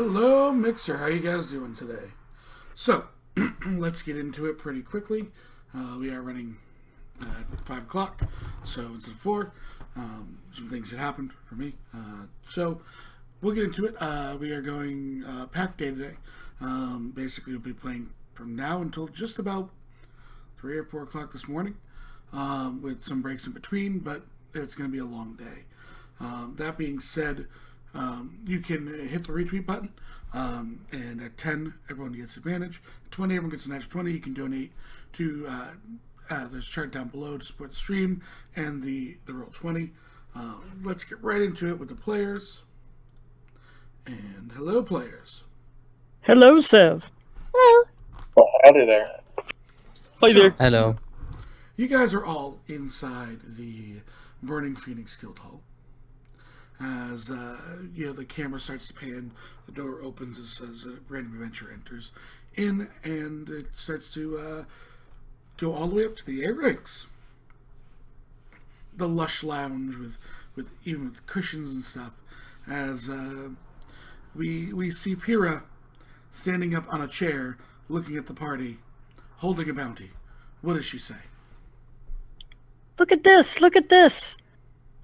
Hello, Mixer. How you guys doing today? So, let's get into it pretty quickly. We are running at 5 o'clock, so instead of 4. Some things that happened for me. So, we'll get into it. We are going pack day today. Basically, we'll be playing from now until just about 3 or 4 o'clock this morning, with some breaks in between, but it's going to be a long day. That being said, you can hit the retweet button, and at 10, everyone gets advantage. At 20, everyone gets an extra 20. You can donate to, there's a chart down below to support the stream and the Roll20. Let's get right into it with the players. And hello, players. Hello, Sev. Well, howdy there. Hi there. Hello. You guys are all inside the Burning Phoenix Guild Hall. As the camera starts to pan, the door opens as a random adventure enters in, and it starts to go all the way up to the A ranks. The lush lounge with even with cushions and stuff. As we see Pyrrha standing up on a chair, looking at the party, holding a bounty. What does she say? Look at this. Look at this.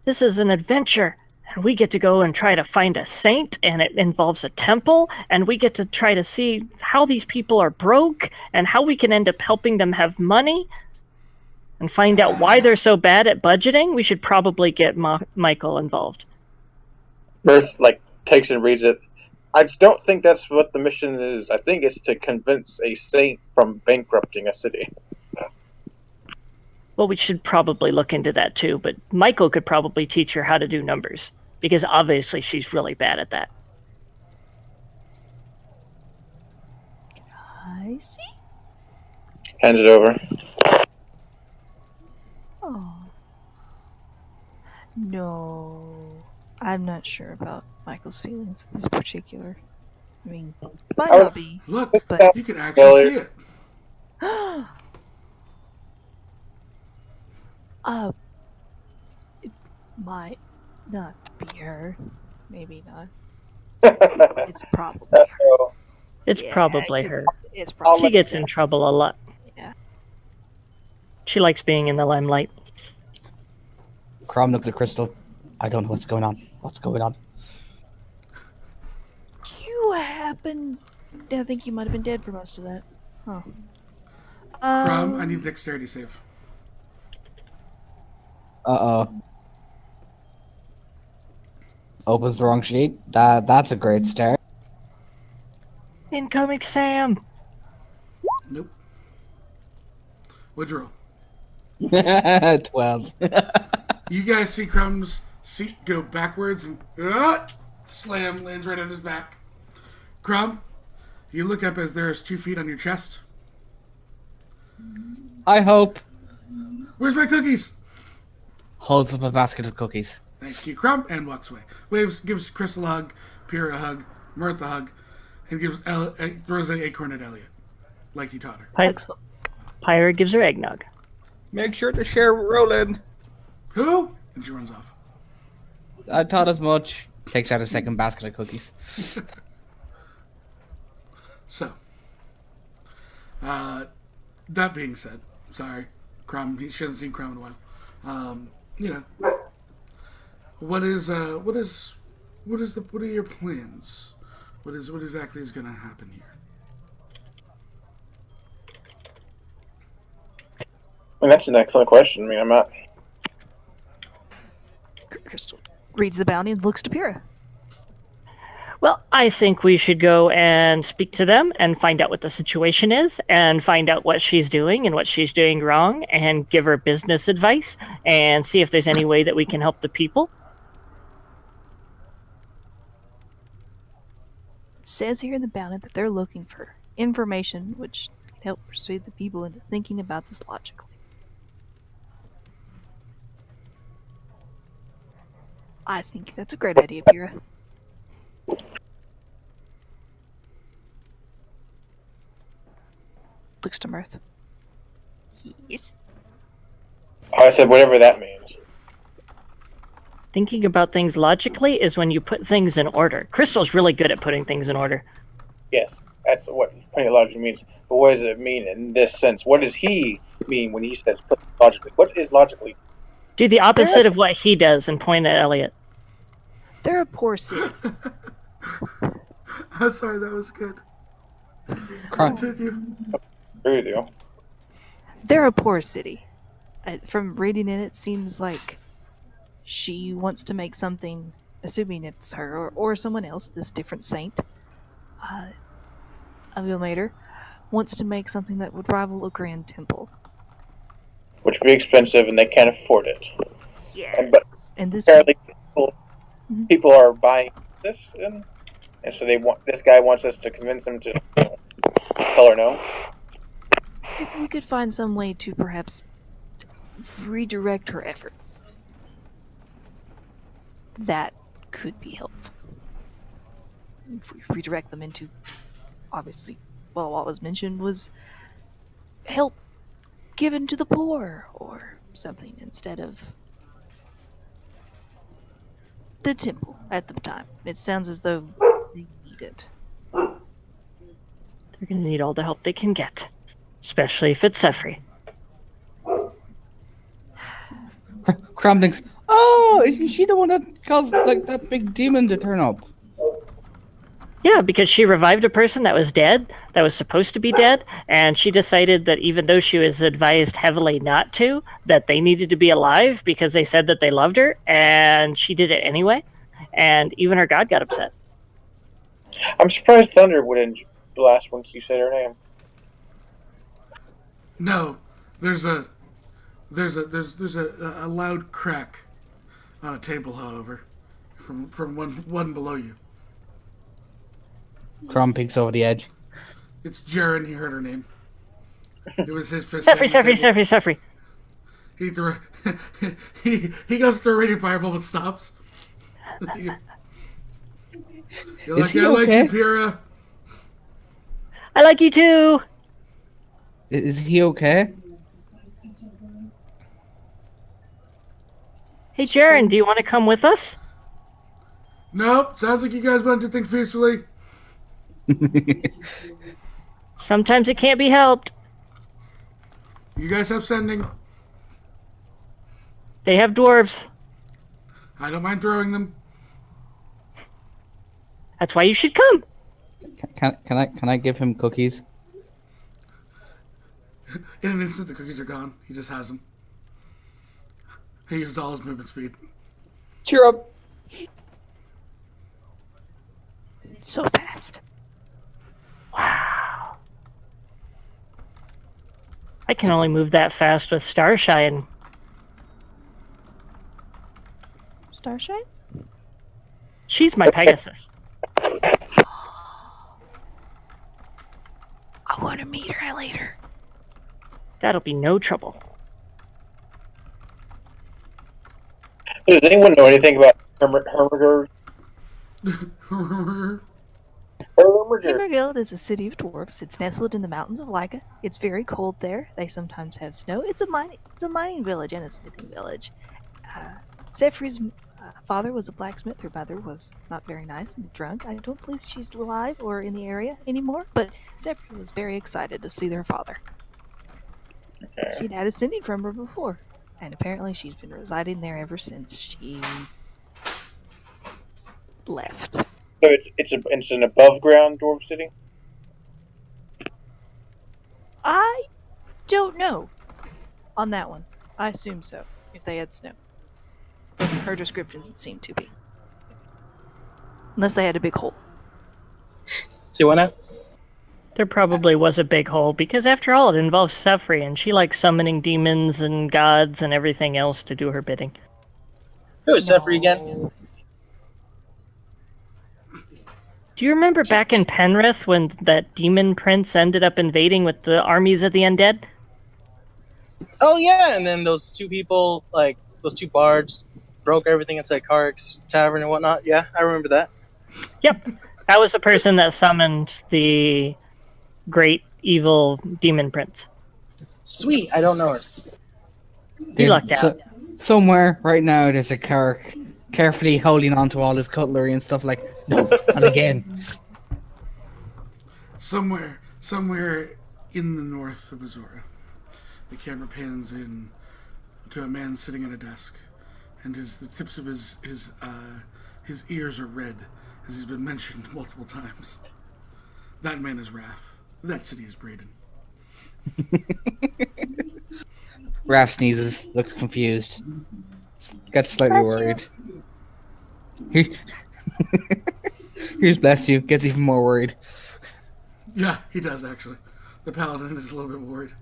This is an adventure. And we get to go and try to find a saint, and it involves a temple, and we get to try to see how these people are broke and how we can end up helping them have money and find out why they're so bad at budgeting. We should probably get Michael involved. Mirth, takes and reads it. I don't think that's what the mission is. I think it's to convince a saint from bankrupting a city. Well, we should probably look into that too, but Michael could probably teach her how to do numbers, because obviously she's really bad at that. I see. Hands it over. Oh. No. I'm not sure about Michael's feelings with this particular. I mean, might Oh. not be. Look, But you can actually see it. It might not be her. Maybe not. It's probably her. It's Yeah, probably her. It's probably She gets in trouble a lot. Yeah. She likes being in the limelight. Crom looks at Crystal. I don't know what's going on. What's going on? You happen. I think you might have been dead for most of that. Huh. Crom, I need a dexterity save. Uh-oh. Opens the wrong sheet. That's a great start. Incoming Sam! Nope. What'd you roll? 12. You guys see Crum's seat go backwards and slam lands right on his back. Crumb, you look up as there is 2 feet on your chest. I hope. Where's my cookies? Holds up a basket of cookies. Thank you, Crumb, and walks away. Waves, gives Crystal a hug, Pyrrha a hug, Mirth a hug, and gives throws an acorn at Elliot, like he taught her. Excellent. Pyra gives her eggnog. Make sure to share Roland. Who? And she runs off. I taught as much. Takes out a second basket of cookies. So, that being said, sorry, Crumb. She hasn't seen Crumb in a while. What are your plans? What exactly is going to happen here? I mean, that's an excellent question. I mean, I'm not. Crystal reads the bounty and looks to Pyrrha. Well, I think we should go and speak to them and find out what the situation is and find out what she's doing and what she's doing wrong and give her business advice and see if there's any way that we can help the people. It says here in the bounty that they're looking for information which can help persuade the people into thinking about this logically. I think that's a great idea, Pyrrha. Looks to Mirth. Yes. I said whatever that means. Thinking about things logically is when you put things in order. Crystal's really good at putting things in order. Yes, that's what putting it logically means. But what does it mean in this sense? What does he mean when he says put it logically? What is logically? Do the opposite of what he does and point at Elliot. They're a poor city. I'm sorry, that was good. Crom- Continue. Agree with you. They're a poor city. From reading it seems like she wants to make something, assuming it's her or someone else, this different saint, Avilmater, wants to make something that would rival a grand temple. Which would be expensive, and they can't afford it. Yeah. But And this apparently, Mhm. people are buying this, and so they want. This guy wants us to convince him to tell her no. if we could find some way to perhaps redirect her efforts, that could be helpful. If we redirect them into, obviously, well, what was mentioned was help given to the poor or something instead of the temple at the time. It sounds as though they need it. They're going to need all the help they can get, especially if it's Sefri. Crom thinks, oh, isn't she the one that caused like that big demon to turn up? Yeah, because she revived a person that was dead, that was supposed to be dead, and she decided that even though she was advised heavily not to, that they needed to be alive because they said that they loved her, and she did it anyway, and even her god got upset. I'm surprised Thunder wouldn't blast once you said her name. No, there's a loud crack on a table, however, from one below you. Crom peeks over the edge. It's Jaren. He heard her name. It was his fist. Sefri. He threw. he goes through a radiant fireball but stops. You're Is he I like okay? you, Pyrrha. I like you too! Is he okay? Hey, Jaren, do you want to come with us? Nope. Sounds like you guys want to do things peacefully. Sometimes it can't be helped. You guys have sending. They have dwarves. I don't mind throwing them. That's why you should come. Can I give him cookies? In an instant, the cookies are gone. He just has them. He used all his movement speed. Cheer up. So fast. Wow. I can only move that fast with Starshine. Starshine? She's my Pegasus. I want to meet her later. That'll be no trouble. Does anyone know anything about Hermagerd? Hermagerd. Heimergild is a city of dwarves. It's nestled in the mountains of Laika. It's very cold there. They sometimes have snow. It's a mining village and a smithing village. Sefri's father was a blacksmith. Her mother was not very nice and drunk. I don't believe she's alive or in the area anymore, but Sefri was very excited to see their father. She'd had a sending from her before, and apparently she's been residing there ever since she left. So it's an above ground dwarf city. I don't know on that one. I assume so, if they had snow. From her descriptions, it seemed to be. Unless they had a big hole. See what now? There probably was a big hole, because after all, it involves Sefri, and she likes summoning demons and gods and everything else to do her bidding. Who is Sefri again? Do you remember back in Penrith when that demon prince ended up invading with the armies of the undead? Oh yeah, and then those two people, like those two bards, broke everything inside Karik's tavern and whatnot. Yeah, I remember that. Yep. That was the person that summoned the great evil demon prince. Sweet, I don't know her. You lucked out. Somewhere right now, there's a Kark carefully holding on to all his cutlery and stuff like, no, not again. Somewhere in the north of Azora, the camera pans in to a man sitting at a desk, and the tips of his ears are red, as he's been mentioned multiple times. That man is Raph. That city is Braden. Raph sneezes, looks confused, gets slightly worried. Here's bless you, gets even more worried. Yeah, he does actually. The paladin is a little bit worried.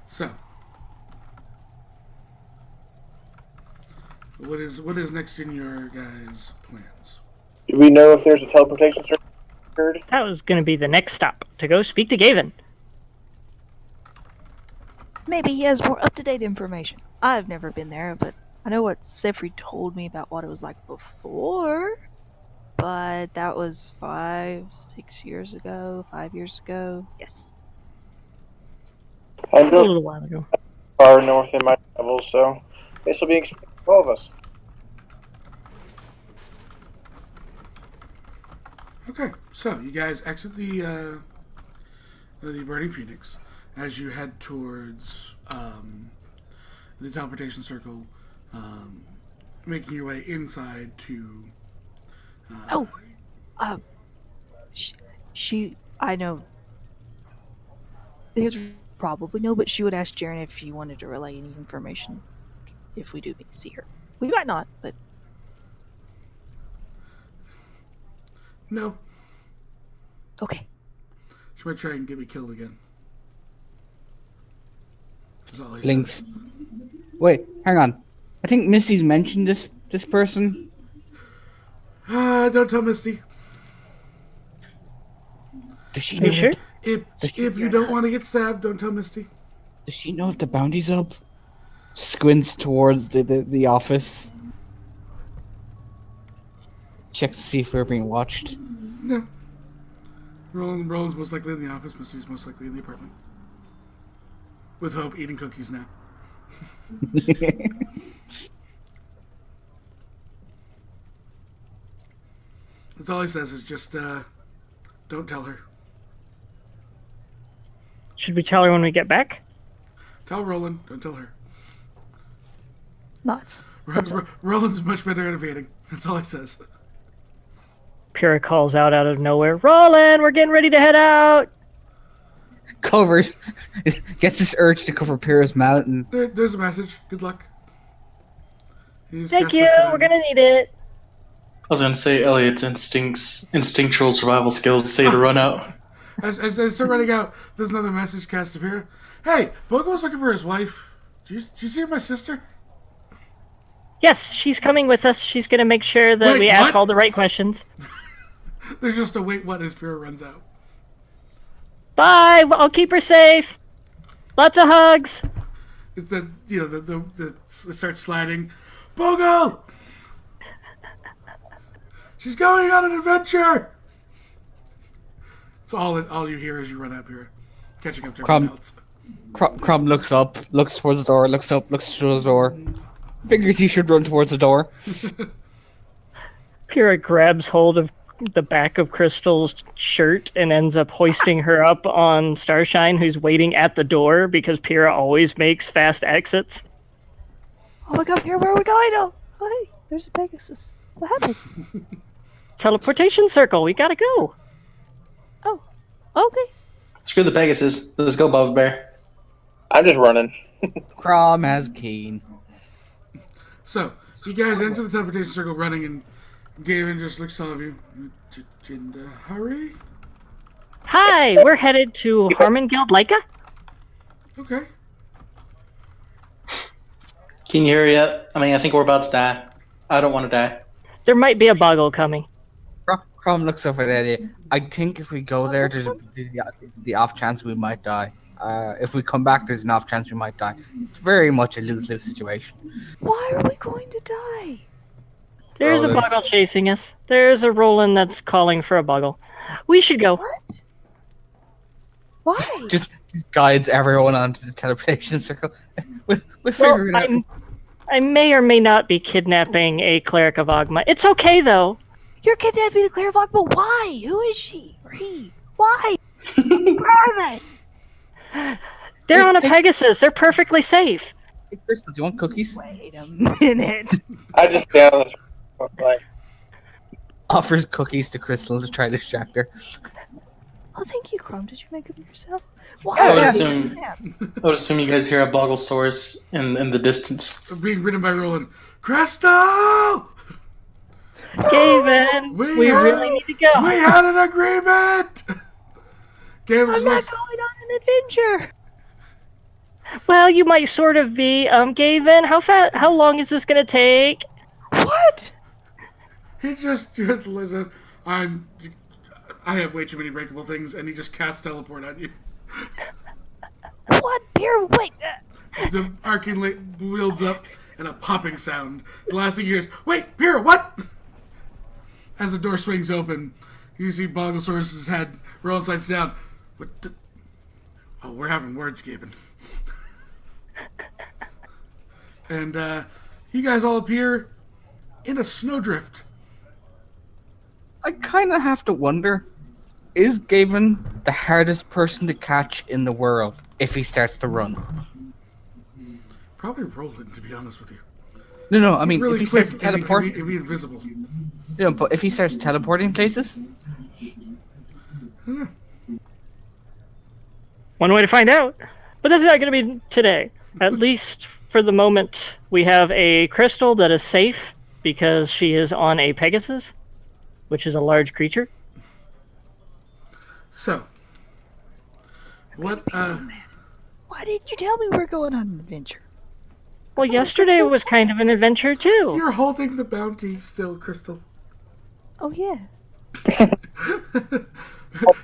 So, what is next in your guys' plans? Do we know if there's a teleportation circuit? That was going to be the next stop, to go speak to Gavin. Maybe he has more up-to-date information. I've never been there, but I know what Sefri told me about what it was like before. But that was 5 years ago. Yes. I'm A built little while ago. far north in my travels, so this will be experience for all of us. Okay, so you guys exit the Burning Phoenix as you head towards the teleportation circle, making your way inside to. I know. The answer is probably no, but she would ask Jaren if he wanted to relay any information if we do see her. We might not, but No, okay. she might try and get me killed again. That's all he said. Lynx. Wait, hang on. I think Missy's mentioned this person. Don't tell Misty. Does she Are know? you sure? If you don't want to get stabbed, don't tell Misty. Does she know if the bounty's up? Squints towards the office. Checks to see if we're being watched. No. Roland's most likely in the office. Misty's most likely in the apartment. With Hope eating cookies now. That's all he says is just, don't tell her. Should we tell her when we get back? Tell Roland, don't tell her. Nuts. Roland's much better at evading. That's all he says. Pyrrha calls out of nowhere, Roland, we're getting ready to head out! Covers. Gets this urge to cover Pyrrha's mouth and There's a message. Good luck. He just Thank cast you, message on we're gonna need it. I was gonna say Elliot's instinctual survival skills say to run out. As they start running out, there's another message cast here. Hey, Bogo's looking for his wife. Do you see my sister? Yes, she's coming with us. She's gonna make sure that Wait, we ask what? all the right questions. There's just a wait what as Pyrrha runs out. Bye, I'll keep her safe. Lots of hugs. It's it starts sliding. Bogo! She's going on an adventure! So all you hear as you run out here, catching up to everyone else. Crumb looks up, looks towards the door, looks up, looks towards the door. Figures he should run towards the door. Pyrrha grabs hold of the back of Crystal's shirt and ends up hoisting her up on Starshine, who's waiting at the door because Pyrrha always makes fast exits. Oh my god, here, where are we going now? Oh, hey, there's a Pegasus. What happened? Teleportation circle, we gotta go. Oh, okay. Screw the Pegasus. Let's go, Bubba Bear. I'm just running. Crom has Keen. So, you guys enter the teleportation circle running, and Gavin just looks at all of you. In a hurry? Hi, we're headed to Harmongeld Leica. Okay. Can you hear yet? I think we're about to die. I don't want to die. There might be a boggle coming. Crom looks over at Eddie. I think if we go there, there's the off chance we might die. If we come back, there's an off chance we might die. It's very much a lose-lose situation. Why are we going to die? There's a Roland. boggle chasing us. There's a Roland that's calling for a boggle. We should go. What? Why? Just guides everyone onto the teleportation circle. We'll Well, figure it out. I may or may not be kidnapping a cleric of Ogma. It's okay though. You're kidnapping a Claire Vog, but why? Who is she? Or he? Why? Where are they? They're on a Pegasus. They're perfectly safe. Hey, Crystal, do you want cookies? Wait a minute. I just down like Offers cookies to Crystal to try to distract her. Oh, thank you, Chrome. Did you make them yourself? I would Why? assume. I would assume you guys hear a Bogglesaurus in the distance. Being ridden by Roland. Crystal! Gaven, we had- really need to go. We had an agreement! Gaven I'm not looks... going on an adventure. Well, you might sort of be. Gaven, how long is this gonna take? What? He just listen. I have way too many breakable things, and he just casts teleport on you. What? Beer? Wait. The arcane light wields up, and a popping sound. The last thing you hear is, "Wait, Pyrrha, what?" As the door swings open, you see Bogglesaurus's head. Roland slides down. What the... Oh, we're having words, Gaben. And you guys all appear in a snowdrift. I kind of have to wonder, is Gavin the hardest person to catch in the world if he starts to run? Probably Roland, to be honest with you. No, I mean, Really if he quick, starts to and teleport, he'd be invisible. but if he starts teleporting places, One way to find out. But that's not going to be today. At least for the moment, we have a crystal that is safe because she is on a Pegasus, which is a large creature. So, what? Why didn't you tell me we're going on an adventure? Well, yesterday was kind of an adventure too. You're holding the bounty still, Crystal. Oh yeah.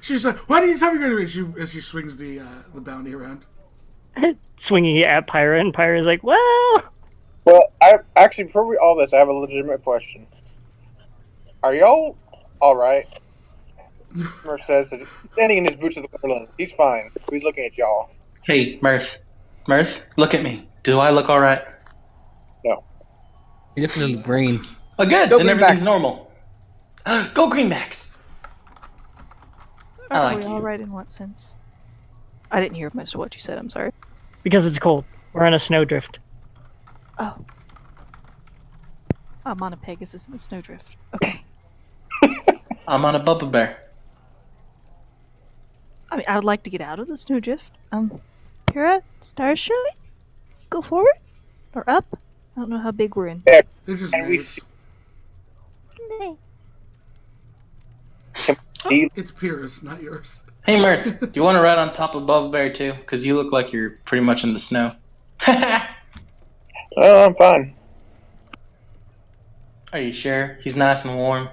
She's like, "Why didn't you tell me you're going to be?" As she swings the bounty around. Swinging it at Pyra, and Pyra's like, well, I actually before we all this, I have a legitimate question. Are y'all all right? Murph says that he's standing in his boots of the Netherlands. He's fine. He's looking at y'all. Hey, Mirth, look at me. Do I look all right? No. he looks a little green. Oh, good. Go Then everything's Greenbacks. normal. Go Greenbacks. I Are like we all you. right in what sense? I didn't hear most of what you said. I'm sorry. because it's cold. We're on a snowdrift. Oh. I'm on a Pegasus in the snowdrift. Okay. I'm on a Bubba Bear. I mean, I would like to get out of the snowdrift. Pyrrha, Starshine, go forward or up. I don't know how big we're in. They're just And we nice. see- Nay. It's Pyrrha's, not yours. Hey, Mirth, do you want to ride on top of Bubba Bear too? Because you look like you're pretty much in the snow. Oh, I'm fine. Are you sure? He's nice and warm.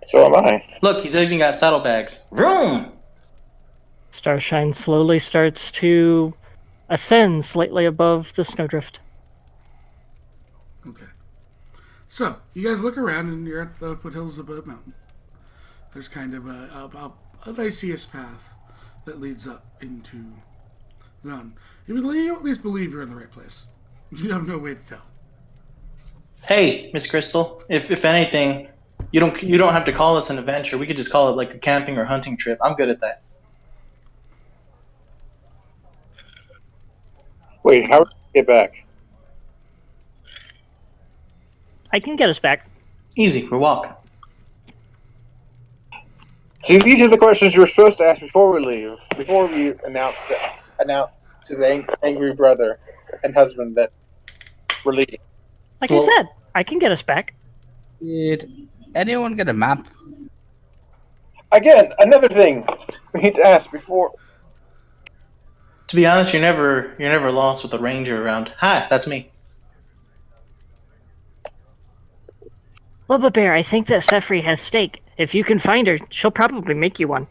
So am I. Look, he's even got saddlebags. Vroom! Starshine slowly starts to ascend slightly above the snowdrift. Okay. So, you guys look around and you're at the foothills of a mountain. There's kind of a niceest path that leads up into the mountain. You at least believe you're in the right place. You have no way to tell. Hey, Miss Crystal. If anything, you don't have to call this an adventure. We could just call it like a camping or hunting trip. I'm good at that. Wait, how do we get back? I can get us back. Easy. We're walking. See, these are the questions you were supposed to ask before we leave. Before we announce to the angry brother and husband that we're leaving. Like Well- I said, I can get us back. Did anyone get a map? Again, another thing we need to ask before. To be honest, you're never lost with a ranger around. Hi, that's me. Bubba Bear, I think that Sefri has steak. If you can find her, she'll probably make you one.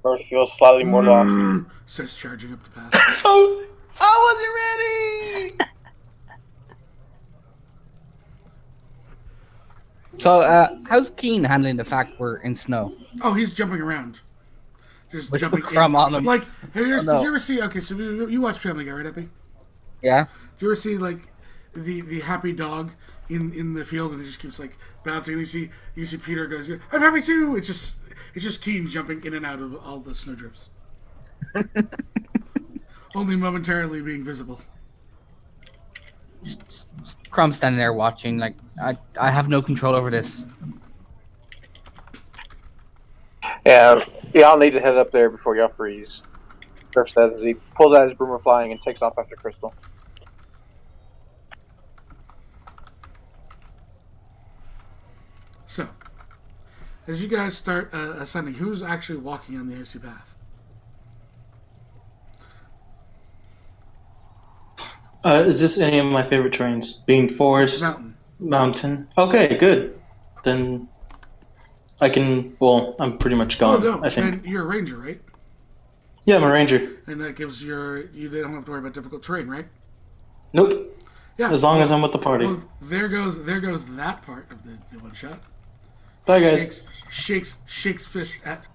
Murph feels slightly more lost. Starts charging up the path. Oh, I wasn't ready. So, how's Keen handling the fact we're in snow? Oh, he's jumping around. Just With jumping crumb on him. Like, have you ever, Oh, no. did you ever see? Okay, so you watch Family Guy, right, Epi? Yeah. Do you ever see like the happy dog in the field, and it just keeps like bouncing. And you see Peter goes, "I'm happy too." It's just Keen jumping in and out of all the snowdrifts, only momentarily being visible. Crumb standing there watching, like, I have no control over this. Yeah, y'all need to head up there before y'all freeze. Griff says as he pulls out his boomer flying and takes off after Crystal. So, as you guys start ascending, who's actually walking on the icy path? Is this any of my favorite terrains? Being forest, mountain. Okay, good. Then I can. Well, I'm pretty much gone. Oh no, I think. and you're a ranger, right? Yeah, I'm a ranger. And that gives you don't have to worry about difficult terrain, right? Nope. Yeah. As long as I'm with the party. Well, there goes that part of the one shot. Bye, guys. Shakes fist at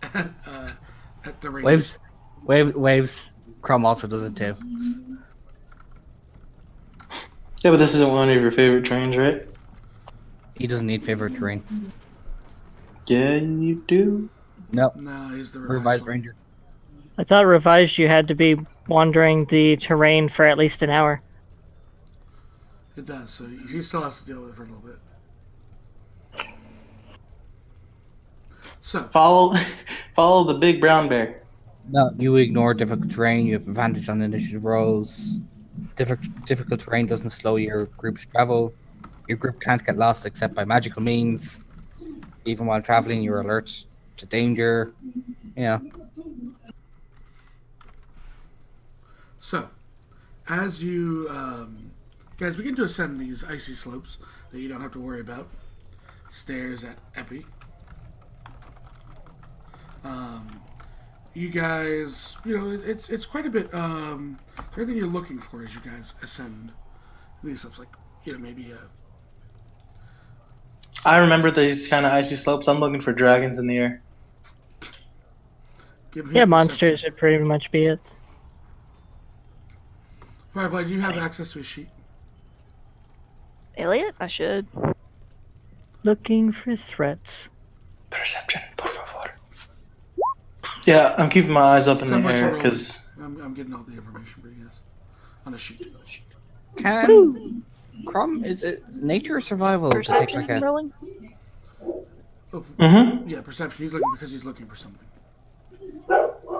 the ranger. Waves. Crumb also does it too. Yeah, but this isn't one of your favorite terrains, right? He doesn't need favorite terrain. Yeah, you do. Nope. No, he's the Revised one. ranger. I thought revised you had to be wandering the terrain for at least an hour. It does, so he still has to deal with it for a little bit. So Follow the big brown bear. No, you ignore difficult terrain. You have advantage on initiative rolls. Difficult terrain doesn't slow your group's travel. Your group can't get lost except by magical means. Even while traveling, you're alert to danger. Yeah. So, as you guys begin to ascend these icy slopes that you don't have to worry about, stairs at Epi, you guys, it's quite a bit, everything you're looking for as you guys ascend these slopes, like, maybe I remember these kind of icy slopes. I'm looking for dragons in the air. Yeah, monsters would pretty much be it. Firefly, do you have access to a sheet? Elliot, I should. Looking for threats. Perception, por favor. Yeah, I'm keeping my eyes up in the air because I'm getting all the information for you guys on a sheet. Can Crumb, is it nature or survival? to take Perception like a, rolling? Yeah, perception. He's looking because he's looking for something.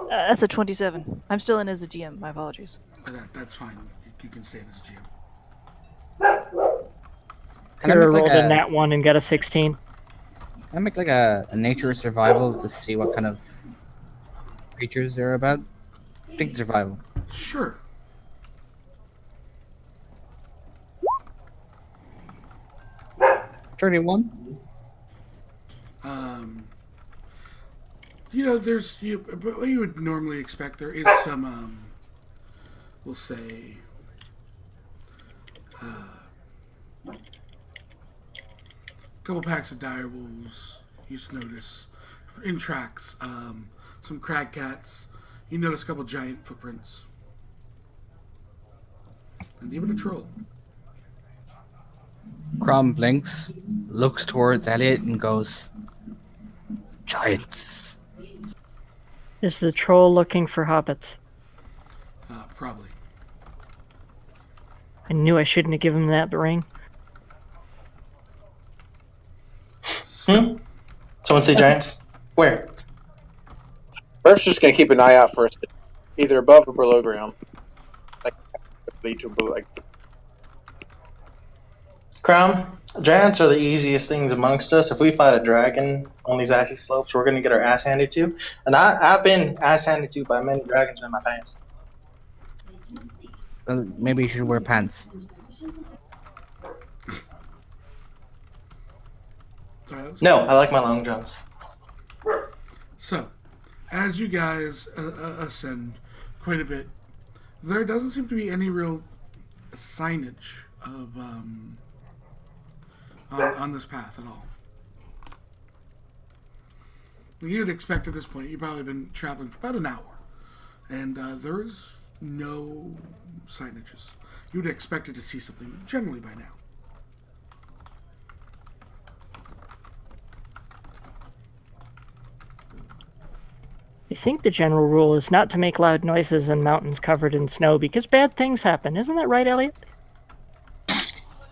That's a 27. I'm still in as a GM. My apologies. That's fine. You can stay in as a GM. Can I You make rolled like a nat 1 and got a 16. Can I make like a nature or survival to see what kind of creatures they're about? I think survival. Sure. $31. There's but what you would normally expect. There is some, we'll say, couple packs of dire wolves. You just notice in tracks, some crag cats. You notice a couple giant footprints, and even a troll. Crumb blinks, looks towards Elliot, and goes, "Giants." Is the troll looking for hobbits? Probably. I knew I shouldn't have given him that ring. Someone say giants? Where? Murph's just gonna keep an eye out for us, either above or below ground. Lead to like. Crown, giants are the easiest things amongst us. If we fight a dragon on these icy slopes, we're gonna get our ass handed to. And I've been ass handed to by many dragons in my past. Well, maybe you should wear pants. Sorry, No, I like my long johns. So, as you guys ascend quite a bit, there doesn't seem to be any real signage of on this path at all. You'd expect at this point you've probably been traveling for about an hour, and there is no signages. You would expect it to see something generally by now. I think the general rule is not to make loud noises in mountains covered in snow because bad things happen. Isn't that right, Elliot?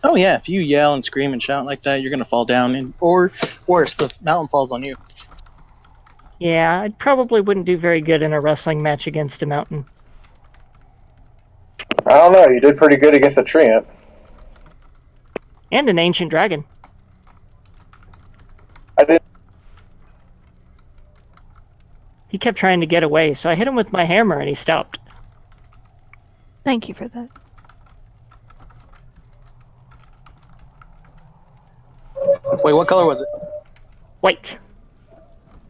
Oh yeah, if you yell and scream and shout like that, you're gonna fall down, or worse, the mountain falls on you. Yeah, I probably wouldn't do very good in a wrestling match against a mountain. I don't know. You did pretty good against the Treant. And an ancient dragon. I did. He kept trying to get away, so I hit him with my hammer and he stopped. Thank you for that. Wait, what color was it? White.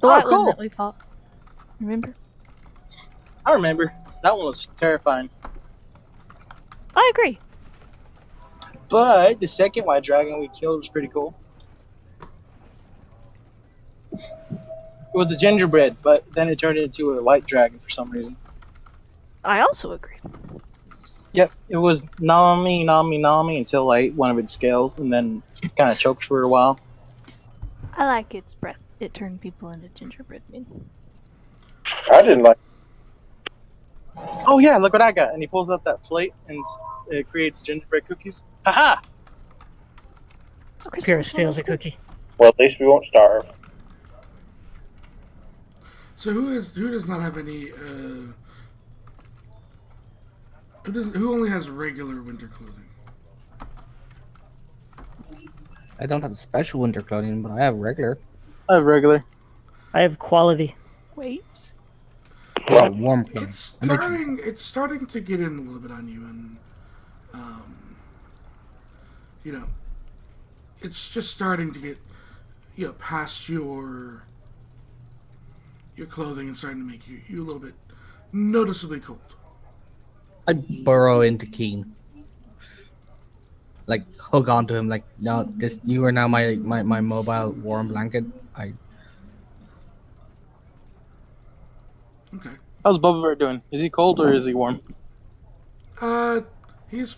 The Oh, white one cool. that we fought. Remember? I remember. That one was terrifying. I agree. But the second white dragon we killed was pretty cool. It was a gingerbread, but then it turned into a white dragon for some reason. I also agree. Yep, it was Nami until I ate one of its scales and then kind of choked for a while. I like its breath. It turned people into gingerbread men. I didn't like. Oh yeah, look what I got! And he pulls out that plate and it creates gingerbread cookies. Haha! Oh, Chris, Pyrrha what's steals a almost done? cookie. Well, at least we won't starve. So who does not have any who only has regular winter clothing? I don't have special winter clothing, but I have regular. I have regular. I have quality. Waves. Well, warm clothing. It's starting to get in a little bit on you, and you know, it's just starting to get past your clothing and starting to make you a little bit noticeably cold. I burrow into Keen. Like, hug onto him, like, no, you are now my mobile warm blanket. Okay. How's Boba Fett doing? Is he cold or is he warm? He's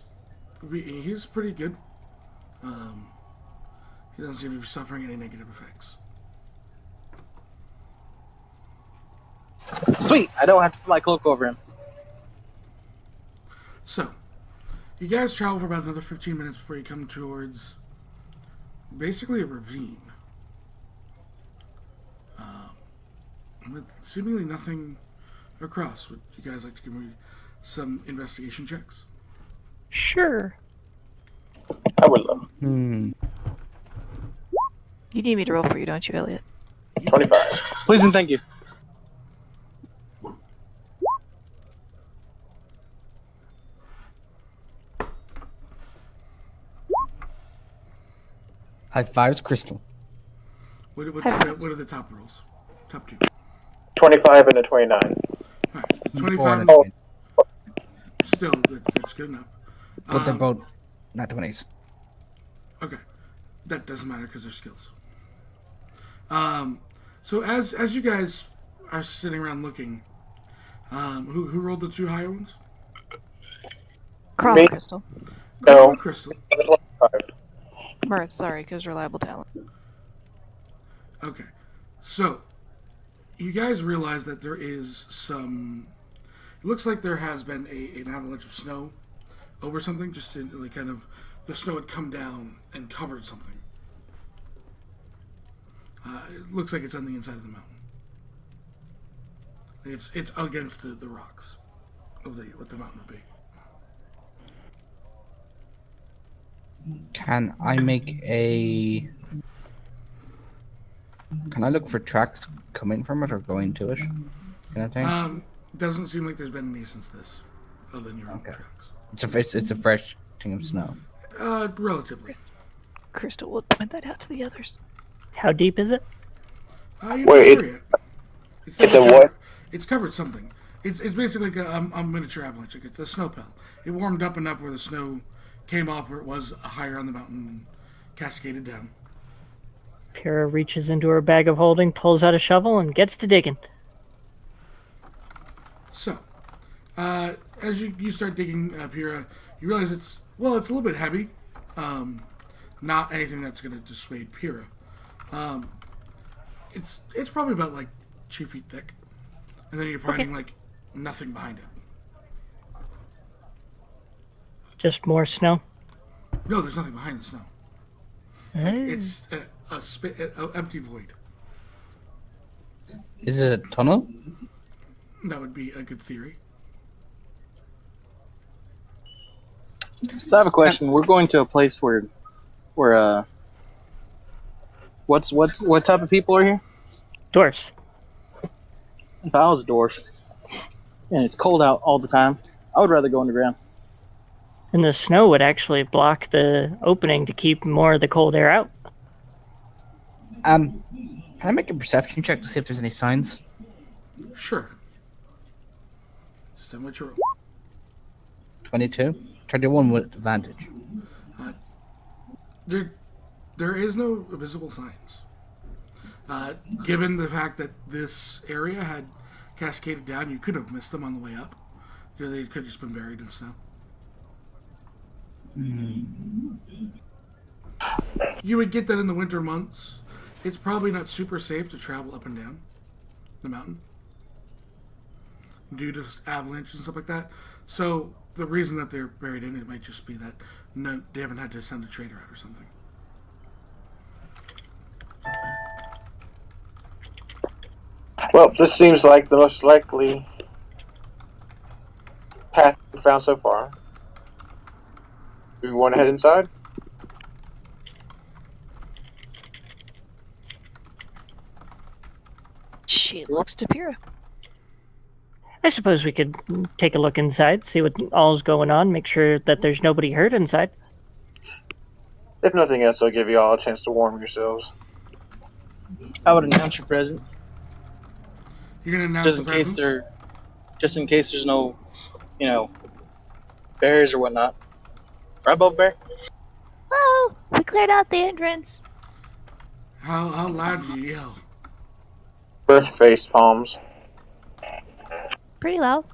pretty good. He doesn't seem to be suffering any negative effects. Sweet! I don't have to put my cloak over him. So, you guys travel for about another 15 minutes before you come towards basically a ravine. With seemingly nothing across. Would you guys like to give me some investigation checks? Sure. I would love Hmm. You need me to roll for you, don't you, Elliot? 25. Please and thank you. High fives, Crystal. What are the top rolls? Top two. 25 and a 29. Alright, so 25. Oh. Still, that's good enough. But they're both not 20s. Okay, that doesn't matter because they're skills. So as you guys are sitting around looking, who rolled the two higher ones? Crom Me? Crystal. No. Crystal. 25. Mirth, sorry, because reliable talent. Okay, so you guys realize that there is some. It looks like there has been an avalanche of snow over something, just in like kind of the snow had come down and covered something. It looks like it's on the inside of the mountain. It's against the rocks of what the mountain would be. Can I look for tracks coming from it or going to it? Can I think? Doesn't seem like there's been any since this, other than your own Okay. tracks. It's a fresh thing of snow. Relatively. Crystal will point that out to the others. How deep is it? You're not Wait, sure yet. it's definitely a what? covered- It's covered something. It's basically like a miniature avalanche, like it's a snow pelt. It warmed up enough where the snow came off where it was higher on the mountain and cascaded down. Pyrrha reaches into her bag of holding, pulls out a shovel, and gets to digging. So, As you start digging, Pyrrha, you realize it's a little bit heavy. Not anything that's going to dissuade Pyrrha. It's probably about like 2 feet thick, and then you're finding like nothing behind it. Just more snow. No, there's nothing behind the snow. Like, it's an empty void. Is it a tunnel? That would be a good theory. So I have a question. We're going to a place where what type of people are here? Dwarfs. If I was a dwarf and it's cold out all the time, I would rather go underground. And the snow would actually block the opening to keep more of the cold air out. Can I make a perception check to see if there's any signs? Sure. So much roll. 22? 31 with advantage. There is no visible signs. Given the fact that this area had cascaded down, you could have missed them on the way up. They could have just been buried in snow. You would get that in the winter months. It's probably not super safe to travel up and down the mountain due to avalanches and stuff like that. So the reason that they're buried in it might just be that they haven't had to send a trader out or something. Well, this seems like the most likely path we found so far. Do we want to head inside? She looks to Pyrrha. I suppose we could take a look inside, see what all's going on, make sure that there's nobody hurt inside. If nothing else, I'll give you all a chance to warm yourselves. I would announce your presence You're gonna announce just the in case presence? just in case there's no, bears or whatnot. Right, Bob Bear? Oh, we cleared out the entrance. How loud do you yell? Birth face palms. Pretty loud.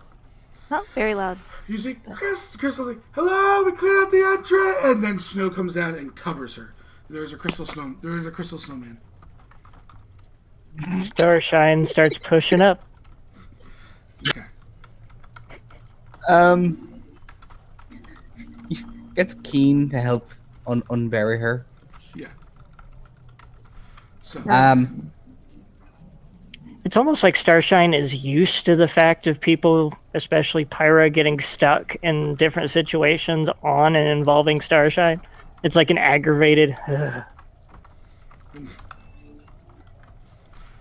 Not very loud. You see, Crystal's like, "Hello, we cleared out the entrance," and then snow comes down and covers her. There's a crystal snowman. Starshine starts pushing up. Okay. Gets keen to help unbury her. Yeah. So. It's almost like Starshine is used to the fact of people, especially Pyra, getting stuck in different situations on and involving Starshine. It's like an aggravated.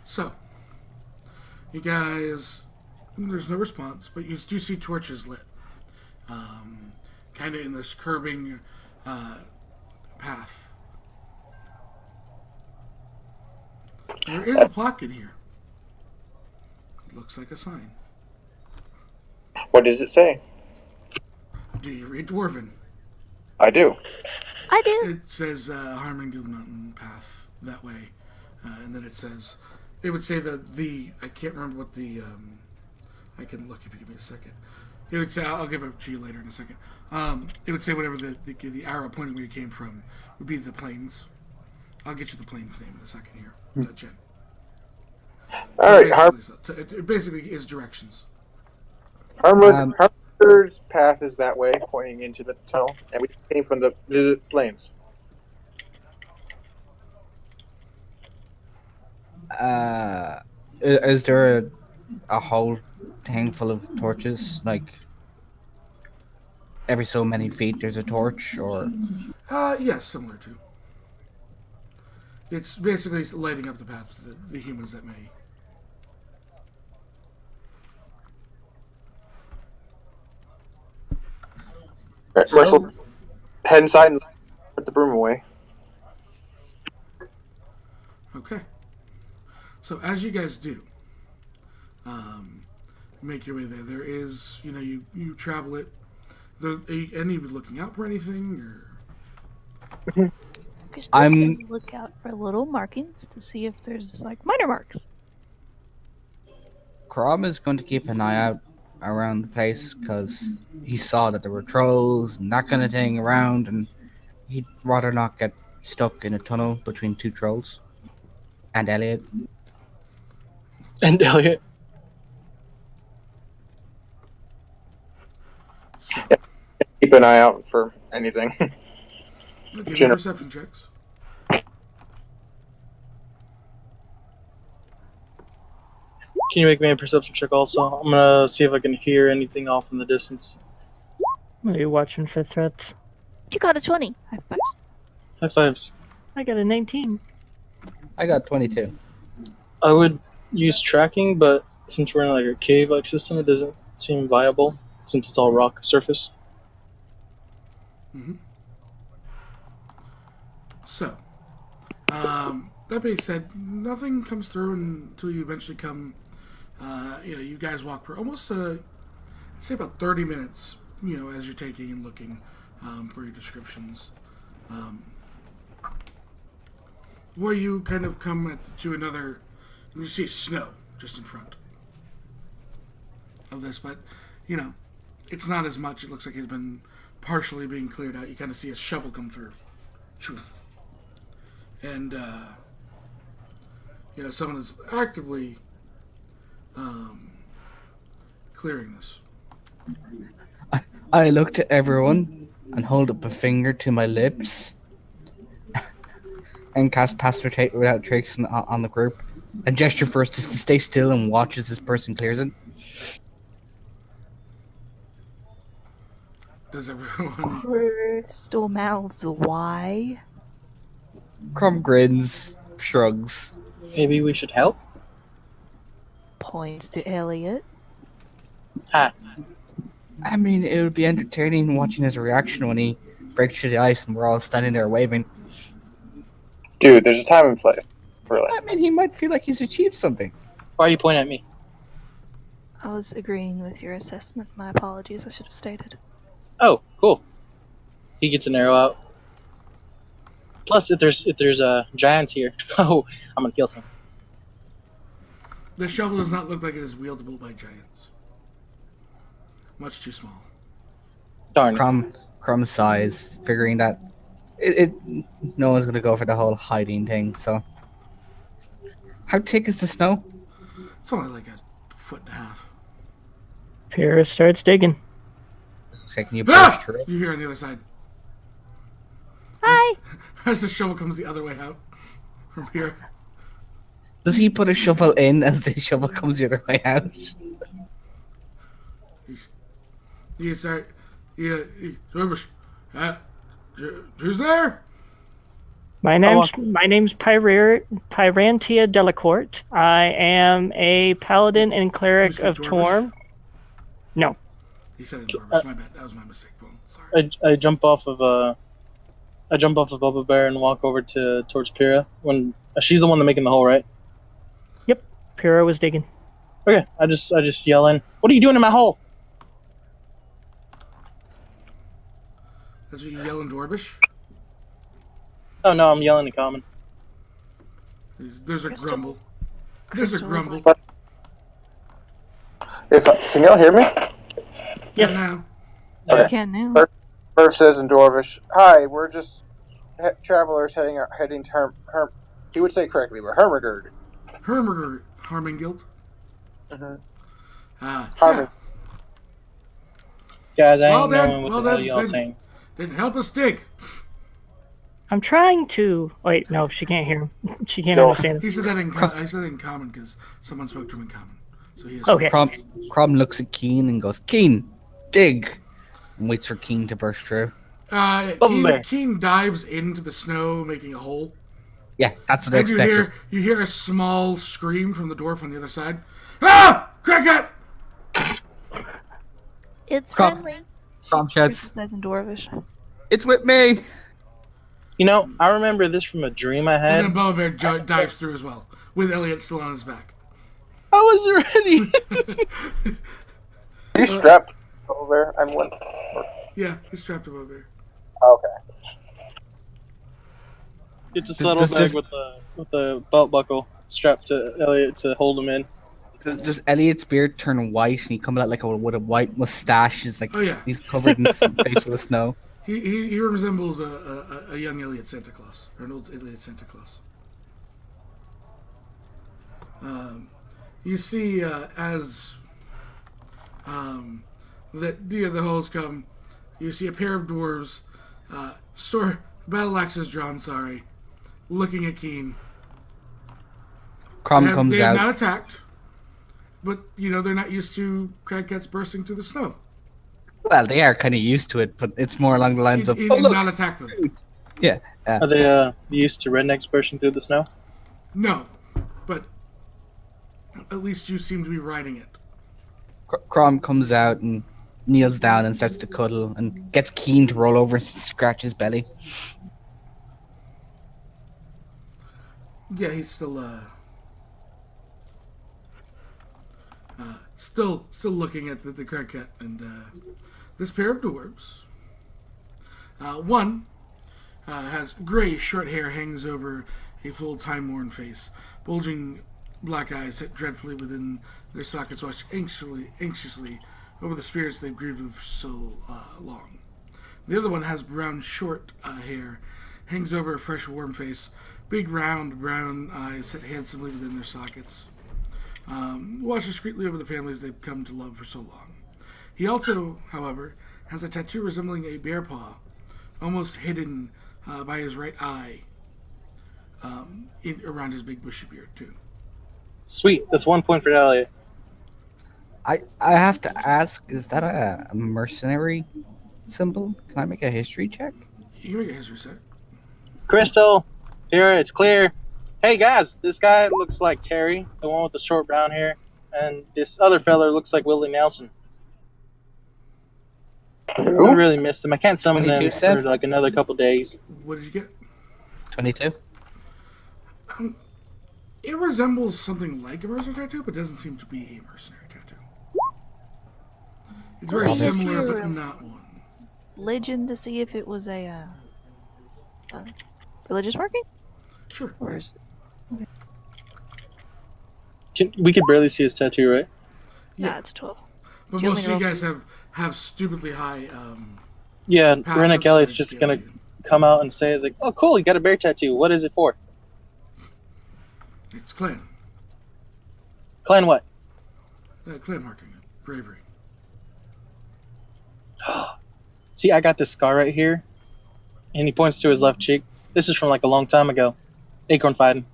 So, you guys, there's no response, but you do see torches lit. Kind of in this curving path. There is a plaque in here. It looks like a sign. What does it say? Do you read Dwarven? I do. I do. It says Harmondale Mountain Path that way, and then it says, it would say I can't remember what the I can look if you give me a second. It would say, I'll give it to you later in a second. It would say whatever the arrow pointing where you came from would be the plains. I'll get you the plains name in a second here, Jen. All right, It basically is directions. Harmond's path is that way, pointing into the tunnel, and we came from the plains. Is there a whole thing full of torches? Like, every so many feet there's a torch, or? Yes, similar to. It's basically lighting up the path to the humans that may. All right, Merciful, head inside and put the broom away. Okay. So as you guys do, make your way there. There is, you travel it. Any of you looking out for anything, or? I'm look out for little markings to see if there's like minor marks. Crom is going to keep an eye out around the place because he saw that there were trolls and that kind of thing around, and he'd rather not get stuck in a tunnel between two trolls. And Elliot. And Elliot. So, Keep an eye out for anything. give me General- perception checks. Can you make me a perception check also? I'm gonna see if I can hear anything off in the distance. Are you watching for threats? You got a 20. High fives. High fives. I got a 19. I got 22. I would use tracking, but since we're in like a cave-like system, it doesn't seem viable since it's all rock surface. So, that being said, nothing comes through until you eventually come. You guys walk for almost I'd say about 30 minutes. As you're taking and looking for your descriptions, where you kind of come to another, and you see snow just in front of this, but it's not as much. It looks like it's been partially being cleared out. You kind of see a shovel come through. And, someone is actively clearing this. I looked at everyone and hold up a finger to my lips and cast Pacificate without tricks on the group and gesture for us to stay still and watch as this person clears it. Does everyone... Crystal mouths why? Crumb grins, shrugs. Maybe we should help? Points to Elliot. Ah, I mean, it would be entertaining watching his reaction when he breaks through the ice and we're all standing there waving. Dude, there's a time and place. Really. I mean, he might feel like he's achieved something. why are you pointing at me? I was agreeing with your assessment. My apologies, I should have stated. Oh, cool. He gets an arrow out. Plus, if there's giants here, oh, I'm gonna kill some. The shovel does not look like it is wieldable by giants. Much too small. Darn it. Crumb size, figuring that no one's gonna go for the whole hiding thing. So, how thick is the snow? It's only like a foot and a half. Pyrrha starts digging. So can you push Ah! through it? You hear on the other side. Hi! As the shovel comes the other way out from here. Does he put a shovel in as the shovel comes the other way out? You start. Who's there? My name's Pyrantia Delacourt. I am a paladin and cleric You of speak Torm. No. He said it in Dwarvish. My bad. That was my mistake. Well, sorry. I jump off of Bubba Bear and walk over towards Pyrrha. When she's the one that's making the hole, right? Yep. Pyrrha was digging. Okay, I just yell in. What are you doing in my hole? That's what you yell in Dwarvish? Oh no, I'm yelling in common. There's a Crystal. grumble. There's a Crystal. grumble. Can y'all hear me? Yes. Now, You Okay. can now. Murph says in Dwarvish, "Hi, we're just travelers heading to he would say correctly, but Hermagerd." Hermagerd, Harmingild. Mm-hmm. Yeah. Harmon. Guys, I Well ain't then, knowing what well the hell then, y'all then- saying. Then help us dig. I'm trying to. Wait, no, she can't hear him. She can't No. understand him. He said that I said that in common because someone spoke to him in common. So he is Okay. Crumb looks at Keen and goes, Keen, dig! And waits for Keen to burst through. Bear. Keen dives into the snow, making a hole. Yeah, that's what I And expected. you hear a small scream from the dwarf on the other side. Ah! Crackhead! It's Crop. friendly. Crumb She sheds. says in Dwarvish. It's with me! You know, I remember this from a dream I had. And then Bubba Bear dives through as well, with Elliot still on his back. I was ready. Are you strapped over there? I'm one. Yeah, he's trapped above there. Okay. It's a Does- saddle does- bag with the belt buckle strapped to Elliot to hold him in. Does Elliot's beard turn white and he comes out like with a white mustache? Is like Oh, yeah. he's covered in face with the snow. He resembles a young Elliot Santa Claus, or an old Elliot Santa Claus. You see, as the holes come, you see a pair of dwarves, battle axes drawn, looking at Keen. Crom comes They have out. not attacked, but, they're not used to cragcats bursting through the snow. Well, they are kind of used to it, but it's more along the lines of, He oh, did look. not attack them. Yeah. Are they used to rednecks bursting through the snow? No, but at least you seem to be riding it. Crom comes out and kneels down and starts to cuddle and gets Keen to roll over and scratch his belly. Yeah, he's still looking at the cragcat and this pair of dwarves. One has gray short hair, hangs over a full time-worn face. Bulging black eyes set dreadfully within their sockets, watch anxiously over the spirits they've grieved with for so long. The other one has brown short hair, hangs over a fresh warm face, big round brown eyes set handsomely within their sockets. Watch discreetly over the families they've come to love for so long. He also, however, has a tattoo resembling a bear paw, almost hidden by his right eye, around his big bushy beard too. Sweet. That's 1 point for Elliot. I have to ask, is that a mercenary symbol? Can I make a history check? You can make a history check. Crystal, here, it's clear. Hey guys, this guy looks like Terry, the one with the short brown hair, and this other fella looks like Willie Nelson. I really missed him. I can't summon them 22, for Seth? like another couple days. What did you get? 22? It resembles something like a mercenary tattoo, but doesn't seem to be a mercenary tattoo. It's very Well, that's similar, true. but not one. Legend to see if it was a religious marking, Sure. or is We could barely see his tattoo, right? yeah, it's 12. But Do you most of want you me to guys have stupidly high Yeah, passive Rennick Elliott's skill just gonna to you. come out and say, "It's like, oh, cool, you got a bear tattoo. What is it for?" It's clan. Clan what? Clan marking. Bravery. See, I got this scar right here, and he points to his left cheek. This is from like a long time ago. Acorn fighting.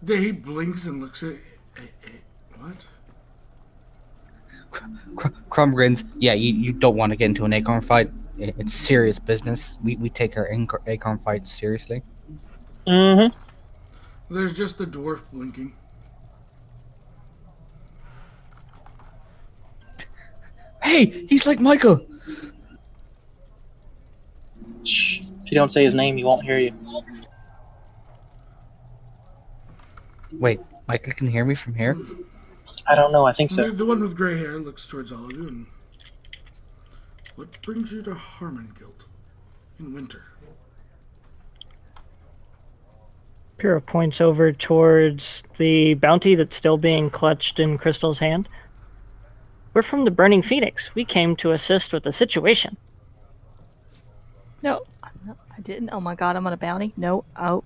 Yeah, he blinks and looks at what? Crom grins. Yeah, you don't want to get into an acorn fight. It's serious business. We take our acorn fights seriously. Mm-hmm. There's just the dwarf blinking. Hey, he's like Michael. Shh. If you don't say his name, he won't hear you. Wait, Michael can hear me from here? I don't know. I think so. The one with gray hair looks towards all of you and what brings you to Harmonguild in winter? Pyrrha points over towards the bounty that's still being clutched in Crystal's hand. We're from the Burning Phoenix. We came to assist with the situation. No, I didn't. Oh my god, I'm on a bounty. No, oh,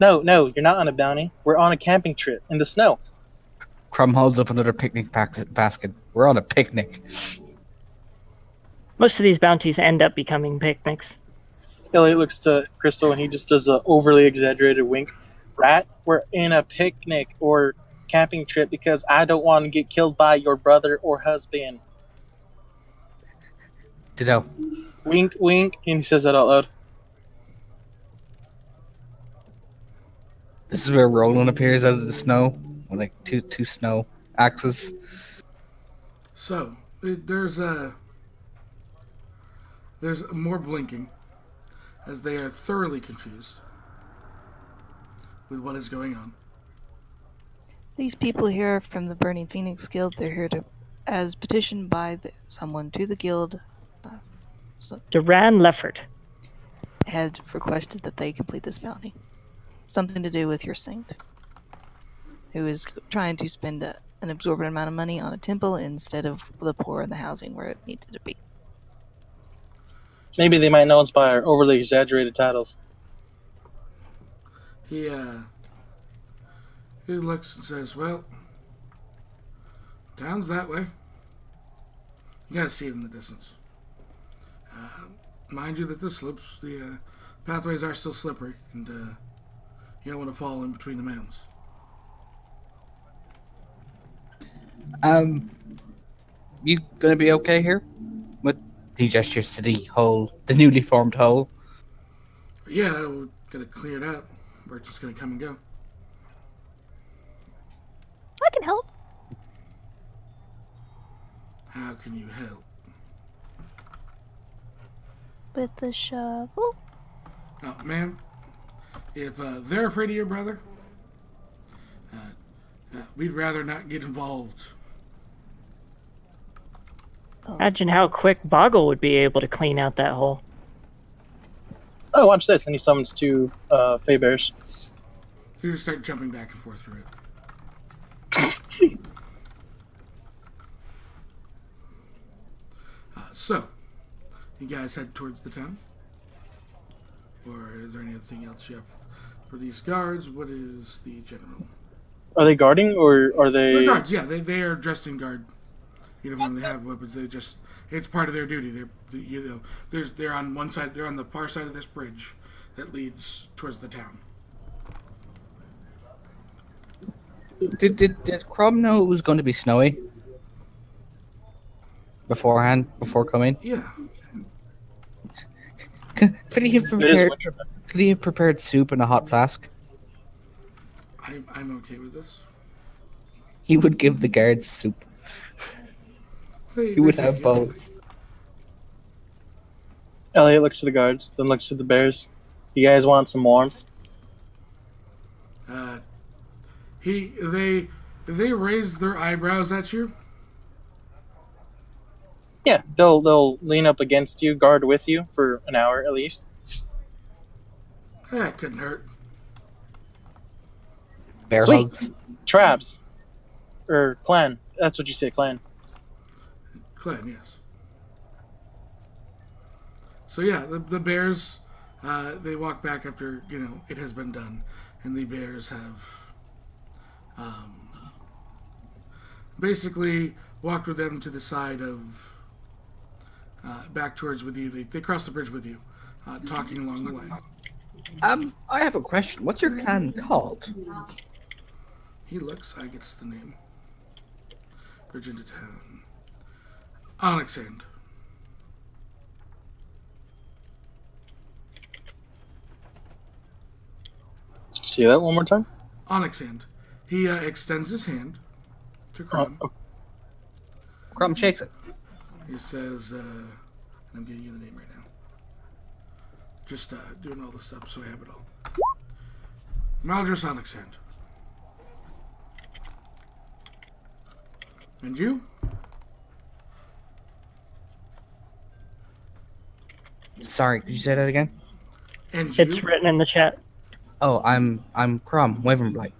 No, you're not on a bounty. We're on a camping trip in the snow. Crom holds up another picnic basket. We're on a picnic. Most of these bounties end up becoming picnics. Elliot looks to Crystal and he just does a overly exaggerated wink. Rat, we're in a picnic or camping trip because I don't want to get killed by your brother or husband. Ditto. Wink, wink. And he says that out loud. This is where Roland appears out of the snow with like two snow axes. So there's more blinking as they are thoroughly confused with what is going on. these people here are from the Burning Phoenix Guild. They're here to, as petitioned by someone to the guild, Duran Lefford. had requested that they complete this bounty. Something to do with your saint. who is trying to spend an absorbent amount of money on a temple instead of the poor and the housing where it needed to be. Maybe they might know us by our overly exaggerated titles. He looks and says, "Well, town's that way. You gotta see it in the distance. Mind you that the slopes, the pathways are still slippery, and you don't want to fall in between the mounds." You gonna be okay here? He gestures to the hole, the newly formed hole. Yeah, we're gonna clear it out. We're just gonna come and go. I can help. How can you help? With the shovel? Oh, ma'am, if they're afraid of your brother, we'd rather not get involved. Imagine how quick Boggle would be able to clean out that hole. Oh, watch this. And he summons two Fey Bears. You just start jumping back and forth through it. So, you guys head towards the town? Or is there anything else you have for these guards? What is the general? Are they guarding or are They're they... guards, yeah. They are dressed in guard. You know, when they have weapons, it's part of their duty. They're on one side, they're on the far side of this bridge that leads towards the town. Did Crom know it was going to be snowy beforehand, before coming? Yeah. Could he have It is prepared? winter. Could he have prepared soup in a hot flask? I'm okay with this. He would give the guards soup. He would have both. Elliot looks to the guards, then looks to the bears. You guys want some warmth? They raise their eyebrows at you. Yeah, they'll lean up against you, guard with you for an hour at least. That couldn't hurt. Bear Sweet. hugs. Traps. Or clan. That's what you say, clan. Clan, yes. So yeah, the bears, they walk back after, it has been done. And the bears have basically walked with them to the side of, back towards with you. They cross the bridge with you, talking along the way. I have a question. What's your clan called? He looks, I guess the name. Bridge into town. Onyx Hand. See that one more time? Onyx Hand. He extends his hand to Crom. Crom shakes it. He says, I'm giving you the name right now. Just doing all the stuff so I have it all. Maldrus Onyx Hand. And you? Sorry, could you say that again? And you? It's written in the chat. Oh, I'm Crom, Wyvernblight.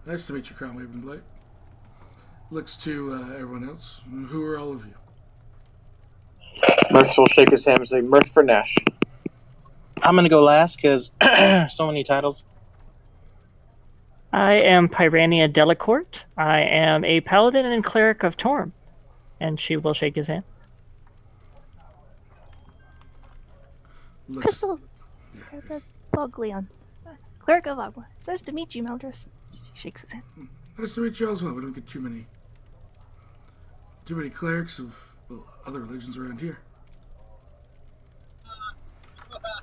Nice to meet you, Crom Wavenblight. Looks to everyone else. Who are all of you? Mirth will shake his hand and say, Mirth for Nash. I'm gonna go last because so many titles. I am Pyrania Delacourt. I am a paladin and cleric of Torm. And she will shake his hand. Looks, Crystal. Boglion. Cleric of Agua. It's nice to meet you, Maldrus. She shakes his hand. Nice to meet you as well. We don't get too many clerics of other religions around here.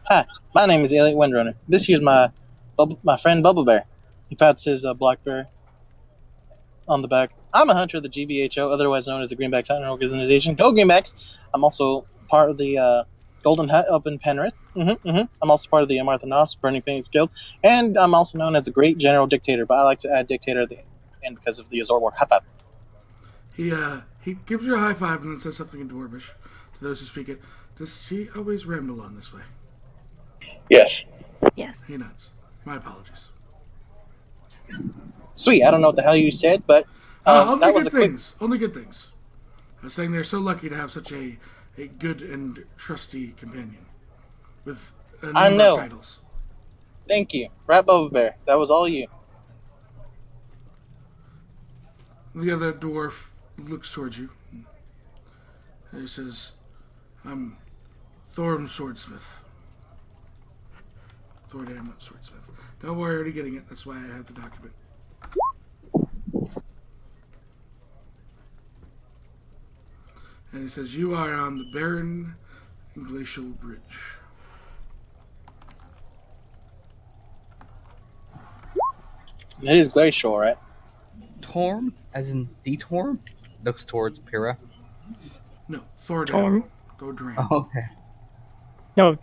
Hi, my name is Elliot Windrunner. This here's my friend Bubble Bear. He pats his black bear on the back. I'm a hunter of the GBHO, otherwise known as the Greenbacks Hunting Organization. Go Greenbacks! I'm also part of the Golden Hut up in Penrith. I'm also part of the Amartha Nos Burning Phoenix Guild, and I'm also known as the Great General Dictator, but I like to add Dictator at the end because of the Azor War. Hap hap. He gives you a high five and then says something in Dwarvish to those who speak it. Does he always ramble on this way? Yes. Yes. He nods. My apologies. Sweet. I don't know what the hell you said, but Only that was good a quick. things. Only good things. I was saying they're so lucky to have such a good and trusty companion with a I number know. of titles. Thank you, Rat Bubba Bear. That was all you. The other dwarf looks towards you. And he says, I'm Thorm Swordsmith. Thordam Swordsmith. Don't worry, already getting it. That's why I have the document. And he says, you are on the Barren Glacial Bridge. It is glacial, right? Torm, as in the Torm, looks towards Pyrrha. No, Thordam. Torm? Thordram. Oh, okay. No,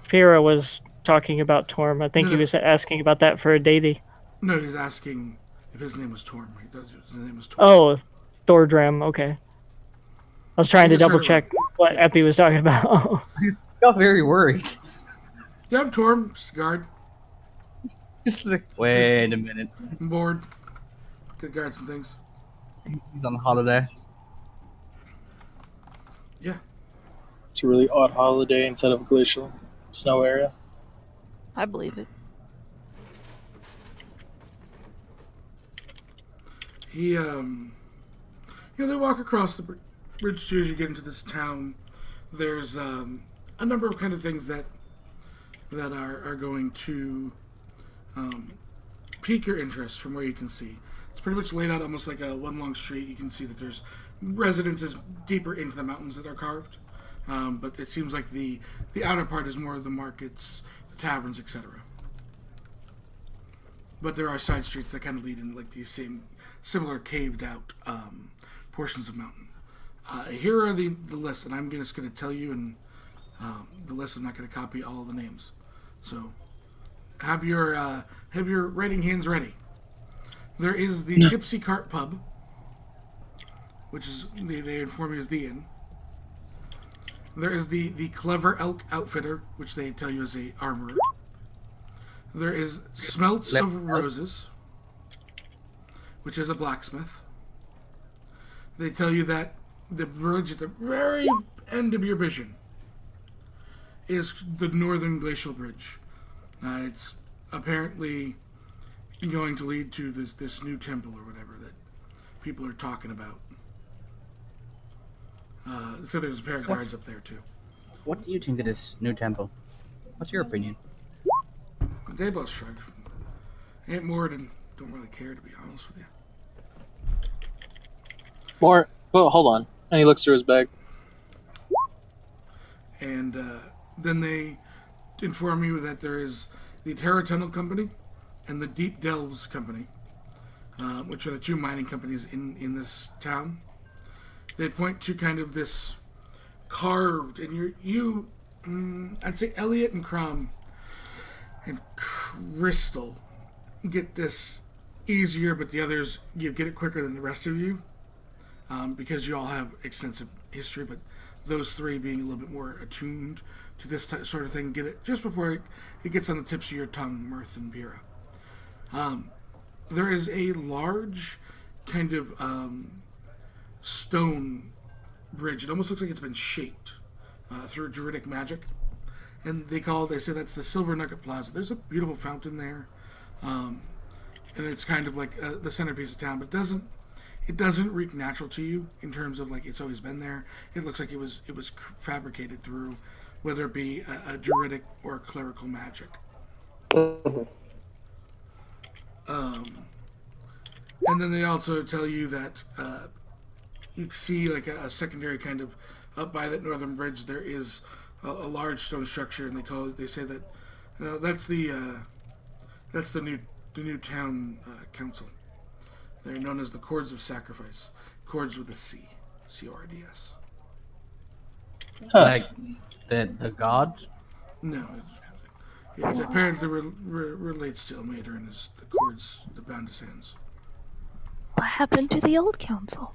Fira was talking about Torm. I think No, he no. was asking about that for a deity. No, he's asking if his name was Torm. He thought his name was Torm. Oh, Thordram. Okay. I was trying You to just heard double it check what Epi was talking about. Got very worried. Yeah, I'm Torm. Just a guard. Just like, wait a minute. I'm bored. Could guard some things. He's on holiday. Yeah. It's a really odd holiday instead of a glacial snow area. I believe it. He, they walk across the bridge too as you get into this town. There's a number of kind of things that are going to pique your interest from where you can see. It's pretty much laid out almost like a one long street. You can see that there's residences deeper into the mountains that are carved. But it seems like the outer part is more of the markets, the taverns, etc. But there are side streets that kind of lead in like these similar caved out portions of mountain. Here are the list, and I'm just going to tell you and the list. I'm not going to copy all of the names. So have your writing hands ready. There is the Gypsy Cart Pub, which is they inform you is the inn. There is the Clever Elk Outfitter, which they tell you is a armorer. There is Smelts of Roses, which is a blacksmith. They tell you that the bridge at the very end of your vision is the Northern Glacial Bridge. It's apparently going to lead to this new temple or whatever that people are talking about. So there's a pair of guards up there too. What do you think of this new temple? What's your opinion? They both shrug. Aunt Morden don't really care, to be honest with you. More. Well, hold on. And he looks through his bag. And then they inform you that there is the Terra Tunnel Company and the Deep Delves Company, which are the two mining companies in this town. They point to kind of this carved, and I'd say Elliot and Crom and Crystal get this easier, but the others, you get it quicker than the rest of you, because you all have extensive history, but those three being a little bit more attuned to this sort of thing, get it just before it gets on the tips of your tongue, Mirth and Pyrrha. There is a large kind of stone bridge. It almost looks like it's been shaped through Druidic magic. And they say that's the Silver Nugget Plaza. There's a beautiful fountain there. And it's kind of like the centerpiece of town, but it doesn't reek natural to you in terms of like it's always been there. It looks like it was fabricated through whether it be a Druidic or clerical magic. And then they also tell you that you see like a secondary kind of up by that northern bridge. There is a large stone structure, and they say that that's the new town council. They're known as the Cords of Sacrifice. Cords with a C, C-O-R-D-S. Huh. Like the god? No, it apparently relates to Ilmater and the cords that bound his hands. What happened to the old council?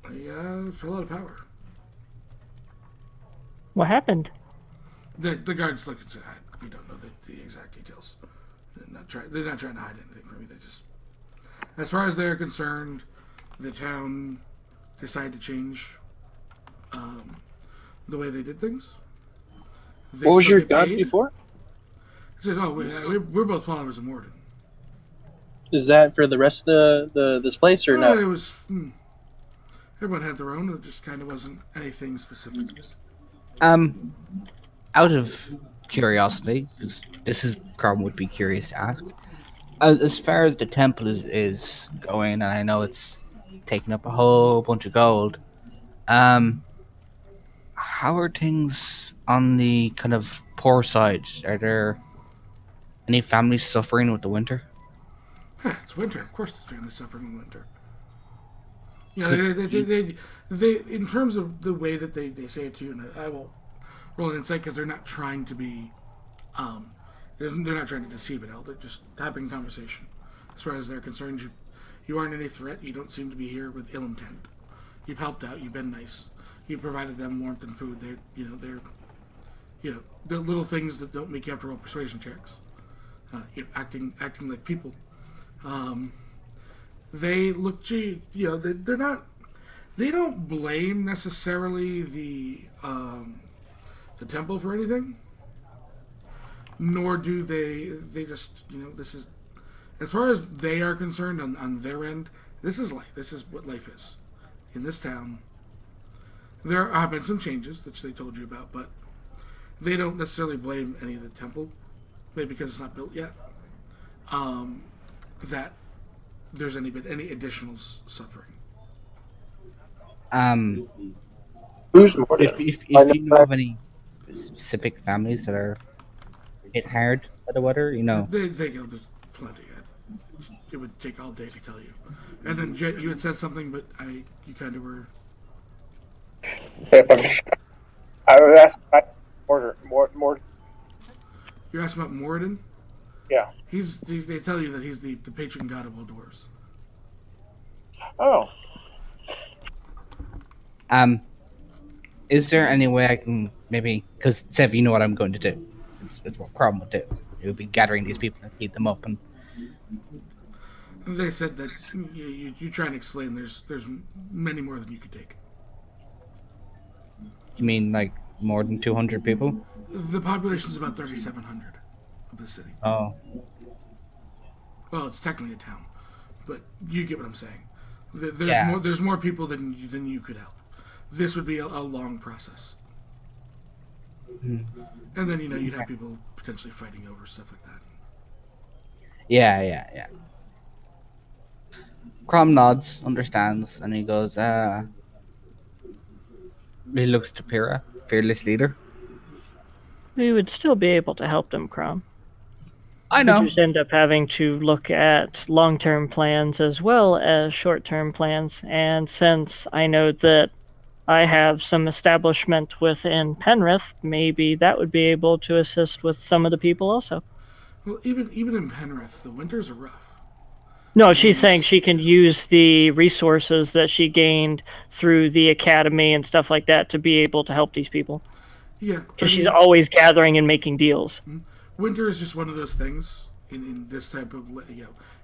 He fell out of power. What happened? The guards look and say, we don't know the exact details. They're not trying to hide anything from you. They just, as far as they're concerned, the town decided to change the way they did things. They What was still your get god paid. before? He said, "Oh, we're both followers of Morden." Is that for the rest of this place or no? It was. Everyone had their own. It just kind of wasn't anything specific. Out of curiosity, 'cause this is Crom would be curious to ask. As far as the temple is going, and I know it's taking up a whole bunch of gold. How are things on the kind of poor side? Are there any families suffering with the winter? It's winter. Of course, the family's suffering in winter. You know, they in terms of the way that they say it to you, and I will roll an insight because they're not trying to be, they're not trying to deceive it. They're just having conversation. As far as they're concerned, you aren't any threat. You don't seem to be here with ill intent. You've helped out. You've been nice. You provided them warmth and food. They're the little things that don't make you have to roll persuasion checks. Acting like people. They look to they're not. They don't blame necessarily the temple for anything. Nor do they. They just this is, as far as they are concerned on their end. This is life. This is what life is in this town. There have been some changes, which they told you about, but they don't necessarily blame any of the temple, maybe because it's not built yet. That there's any additional suffering. Who's more? If you know of any specific families that are hit hard by the weather, They go, there's plenty. It would take all day to tell you. And then Jet, you had said something, but you kind of were. I was asking more. You're asking about Moradin? Yeah. They tell you that he's the patron god of all dwarves. Oh. Is there any way I can maybe, because Sev, you know what I'm going to do. It's what Crom would do. It would be gathering these people and feed them up. And they said that you try and explain. There's many more than you could take. you mean like more than 200 people? The population is about 3,700 of the city. Oh, Well, it's technically a town, but you get what I'm saying. There's Yeah. There's more people than you could help. This would be a long process. And then you'd have people potentially fighting over stuff like that. yeah. Crom nods, understands, and he goes, he looks to Pyrrha, fearless leader. We would still be able to help them, Crom. I We know. just end up having to look at long-term plans as well as short-term plans. And since I know that I have some establishment within Penrith, maybe that would be able to assist with some of the people also. Well, even in Penrith, the winters are rough. No, she's saying she can use the resources that she gained through the academy and stuff like that to be able to help these people. Yeah, Because she's always gathering and making deals. winter is just one of those things in this type of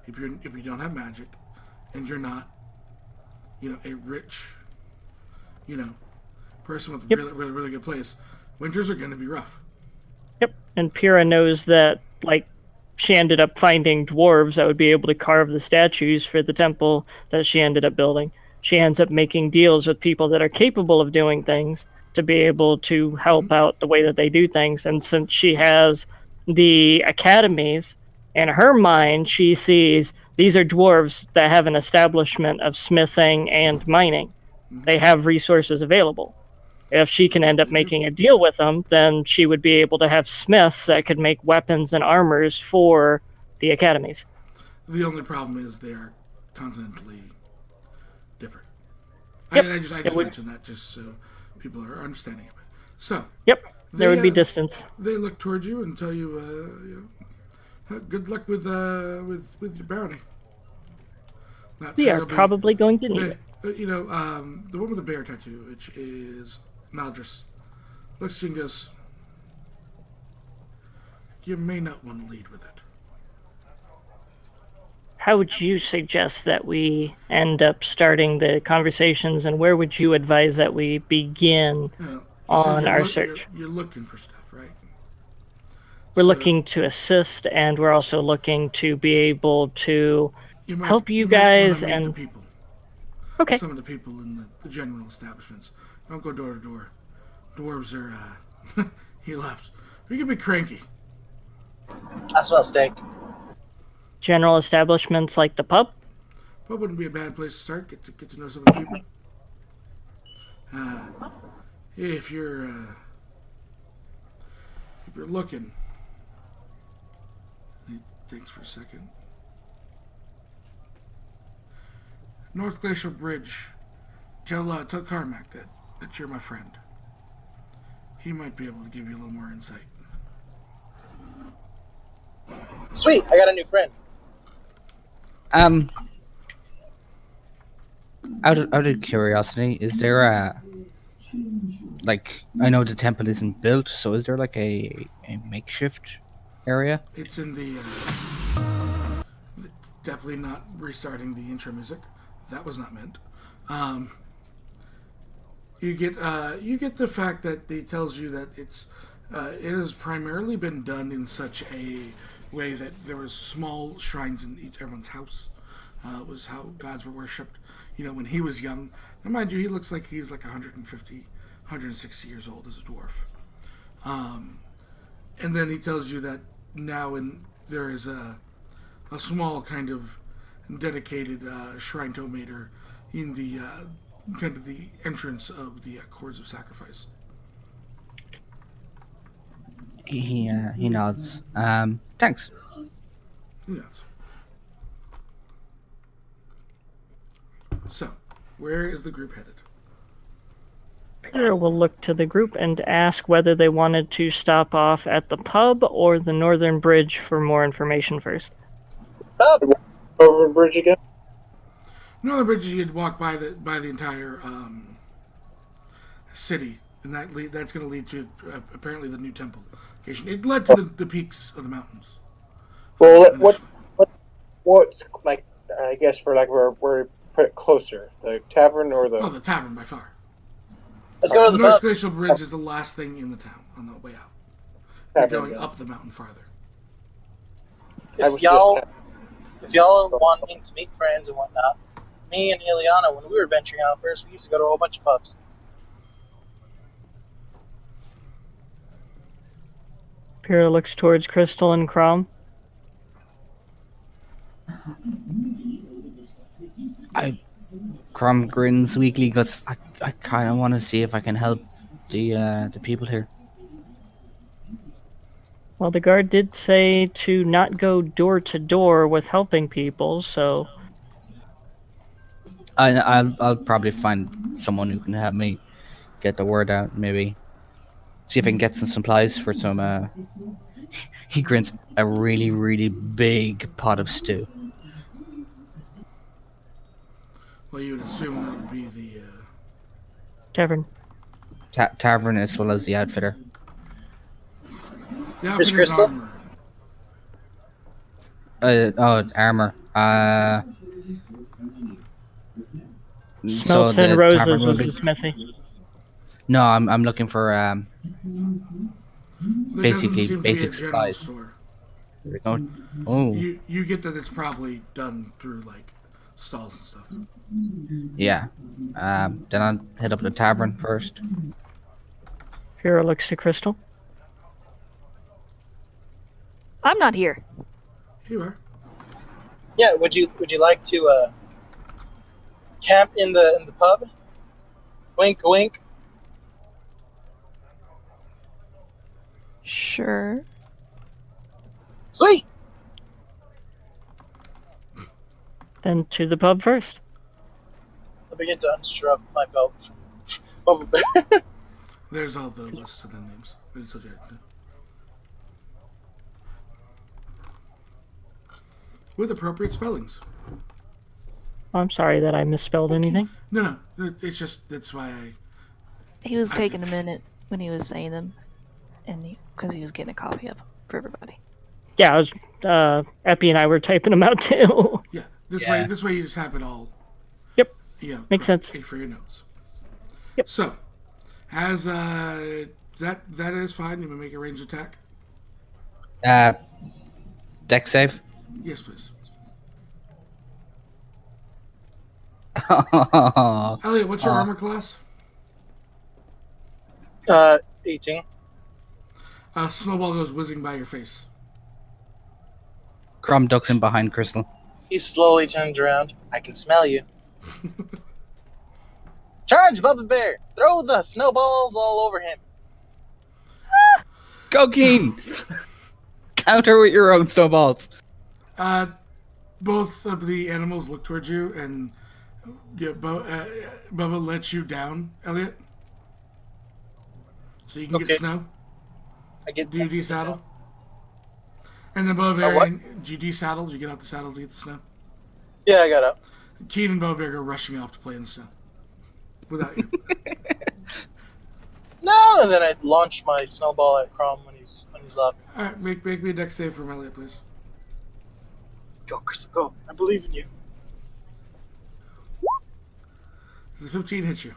if you don't have magic and you're not a rich person with a really good place, winters are going to be rough. Yep. And Pyrrha knows that, she ended up finding dwarves that would be able to carve the statues for the temple that she ended up building. She ends up making deals with people that are capable of doing things to be able to help out the way that they do things. And since she has the academies, in her mind, she sees these are dwarves that have an establishment of smithing and mining. They have resources available. If she can end up making a deal with them, then she would be able to have smiths that could make weapons and armors for the academies. The only problem is they are continentally different. Yep. I just mentioned that just so people are understanding of it. So, Yep, there would be they, distance. they look towards you and tell you, good luck with your bounty. Not We sure are it'll be- probably going to need it. the one with the bear tattoo, which is Maldris, looks at you and goes, "You may not want to lead with it." how would you suggest that we end up starting the conversations, and where would you advise that we begin You on said our search? You're looking for stuff, right? We're So looking to assist, and we're also looking to be able to you might, help you might wanna guys. meet And the people. okay, Some of the people in the general establishments. Don't go door to door. Dwarves are, he laughs. We can be cranky. I smell steak. general establishments like the pub. But wouldn't be a bad place to start. Get to know some of the people. If you're looking, thanks for a second. North Glacial Bridge. Tell Carmack that you're my friend. He might be able to give you a little more insight. Sweet, I got a new friend. Out of curiosity, is there I know the temple isn't built, so is there like a makeshift area? It's in the definitely not restarting the intro music. That was not meant. You get the fact that he tells you that it has primarily been done in such a way that there was small shrines in everyone's house. Was how gods were worshipped. When he was young. Now, mind you, he looks like he's like 150, 160 years old as a dwarf. And then he tells you that now there is a small kind of dedicated shrine to Mater in the kind of the entrance of the Cords of Sacrifice. He nods. Thanks. He knows. So, where is the group headed? Peter will look to the group and ask whether they wanted to stop off at the pub or the Northern Bridge for more information first. Pub. Over the bridge again. Northern Bridge, you'd walk by the entire city, and that's going to lead to apparently the new temple location. It led to the peaks of the mountains. Well, what's like? I guess for like where put it closer, the tavern or the tavern by far. Let's go to the North pub. Glacial Bridge is the last thing in the town on the way out. You're going up the mountain farther. If y'all are wanting to meet friends and whatnot, me and Ileana, when we were venturing out first, we used to go to a whole bunch of pubs. Pyrrha looks towards Crystal and Crom. Crom grins weakly because I kind of want to see if I can help the people here. Well, the guard did say to not go door to door with helping people, so I'll probably find someone who can help me get the word out. Maybe see if I can get some supplies for some. He grins, a really, really big pot of stew. Well, you would assume that would be the tavern. Tavern as well as the outfitter. outfitter's Crystal? armor. Armor. Smelts the and roses tavern will was be- the smithy. No, I'm looking for There basically doesn't seem to be basic a general supplies. store. Oh, You get that it's probably done through like stalls and stuff. yeah. Then I'll head up to the tavern first. Pyrrha looks to Crystal. I'm not here. Here you are. Yeah, would you like to camp in the pub? Wink, wink. Sure. Sweet. Then to the pub first. I begin to unstrap my belt from Bubble Bear. There's all the lists of the names. It's okay. With appropriate spellings. I'm sorry that I misspelled anything. No. It's just that's why He was taking a minute when he was saying them, and because he was getting a copy of them for everybody. Yeah, I was. Epi and I were typing them out too. Yeah. Yeah. This way you just have it all. Yep. Yeah, Makes sense. for your notes. Yep. So, has that is fine. You may make a ranged attack. Deck save. Yes, please. Elliot, what's your armor class? 18. Snowball goes whizzing by your face. Crom ducks in behind Crystal. He slowly turns around. I can smell you. Charge, Bubba Bear! Throw the snowballs all over him. Go Keen! Counter with your own snowballs. Both of the animals look towards you, and Bubba lets you down, Elliot. So you can Okay. get snow. I get Do you desaddle? And then Bubba what? Bear, do you desaddle? Do you get out the saddle to get the snow? Yeah, I got up. Keen and Bubba Bear go rushing off to play in the snow. Without you. No, and then I launch my snowball at Crom when he's up. Alright, make me a deck save from Elliot, please. Go, Crystal, go! I believe in you. Does a 15 hit you?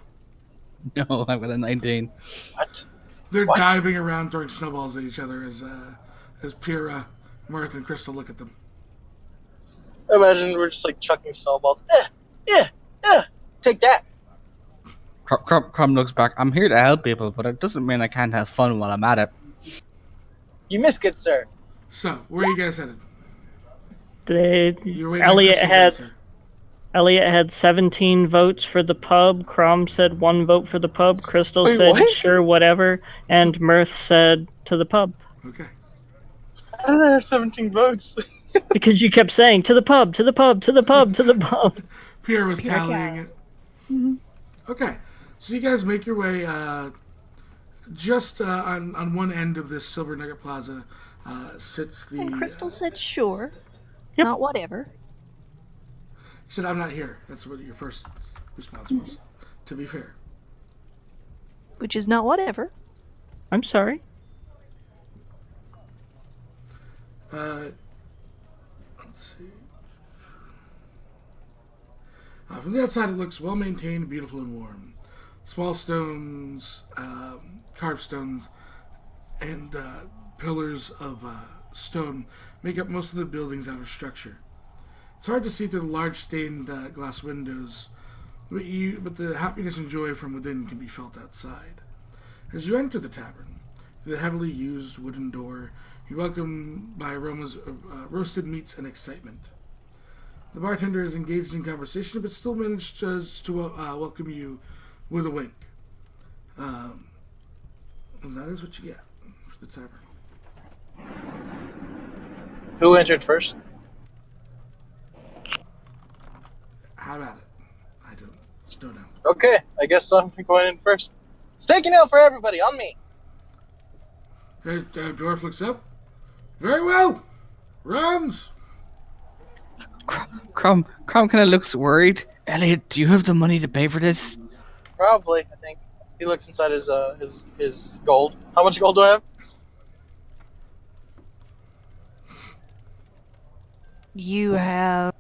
No, I've got a 19. What? They're What? diving around throwing snowballs at each other as Pyrrha, Mirth, and Crystal look at them. Imagine we're just like chucking snowballs. Take that. Crom looks back. I'm here to help people, but it doesn't mean I can't have fun while I'm at it. You missed, good sir. So, where are you guys headed? They, You're waiting on Elliot Crystal's had answer. Elliot had 17 votes for the pub. Crom said 1 vote for the pub. Crystal Wait, said what? sure, whatever. And Mirth said to the pub. Okay. How did I have 17 votes? Because you kept saying to the pub, to the pub, to the pub, to the pub. Pierre was tallying it. Okay, so you guys make your way just on one end of this Silver Nugget Plaza sits the. And Crystal said sure. Yep. Not whatever. You said, "I'm not here." That's what your first response was. To be fair, Which is not whatever. I'm sorry. let's see. From the outside, it looks well maintained, beautiful, and warm. Small stones, carved stones, and pillars of stone make up most of the building's outer structure. It's hard to see through the large stained glass windows, but the happiness and joy from within can be felt outside. As you enter the tavern, through the heavily used wooden door, you're welcomed by aromas of roasted meats and excitement. The bartender is engaged in conversation, but still managed to welcome you with a wink. And that is what you get for the tavern. Who entered first? How about it? I don't know. Okay, I guess I'm going in first. Steak and ale for everybody, on me. Dwarf looks up. Very well. Rums. Crom kind of looks worried. Elliot, do you have the money to pay for this? Probably, I think. He looks inside his gold. How much gold do I have? You have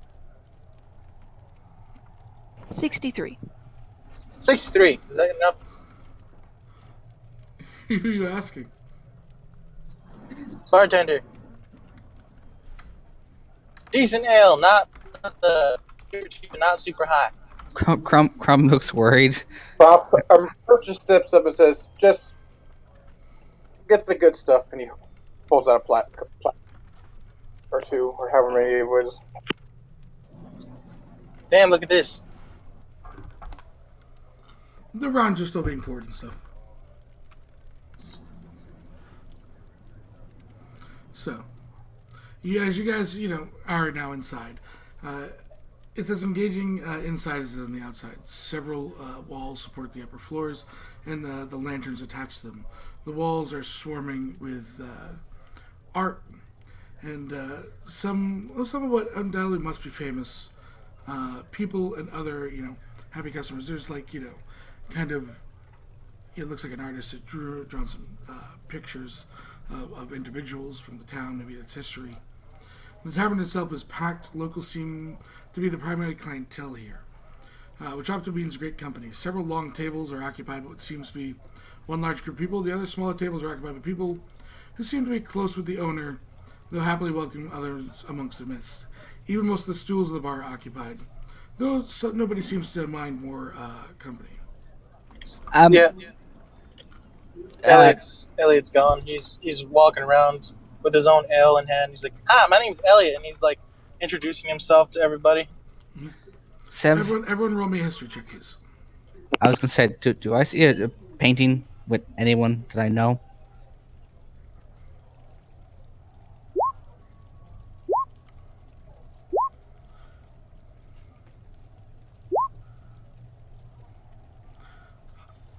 63. 63. Is that enough? Who are you asking? Bartender. Decent ale, not super high. Crom looks worried. Bob just steps up and says, "Just get the good stuff," and he pulls out a plat or two, or however many it was. Damn, look at this. The rounds are still being poured and stuff. So, as you guys, are now inside. It's as engaging inside as it is on the outside. Several walls support the upper floors, and the lanterns attach them. The walls are swarming with art, and some of what undoubtedly must be famous people and other, happy customers. There's kind of, it looks like an artist that drawn some pictures of individuals from the town, maybe its history. The tavern itself is packed. Locals seem to be the primary clientele here, which often means great company. Several long tables are occupied by what seems to be one large group of people. The other smaller tables are occupied by people who seem to be close with the owner, though happily welcome others amongst their midst. Even most of the stools of the bar are occupied, though nobody seems to mind more company. Yeah. Uh, Elliot's gone. He's walking around with his own ale in hand. He's like, "Hi, my name's Elliot," and he's like introducing himself to everybody. Sev, Everyone roll me a history check, please. I was gonna say, do I see a painting with anyone that I know?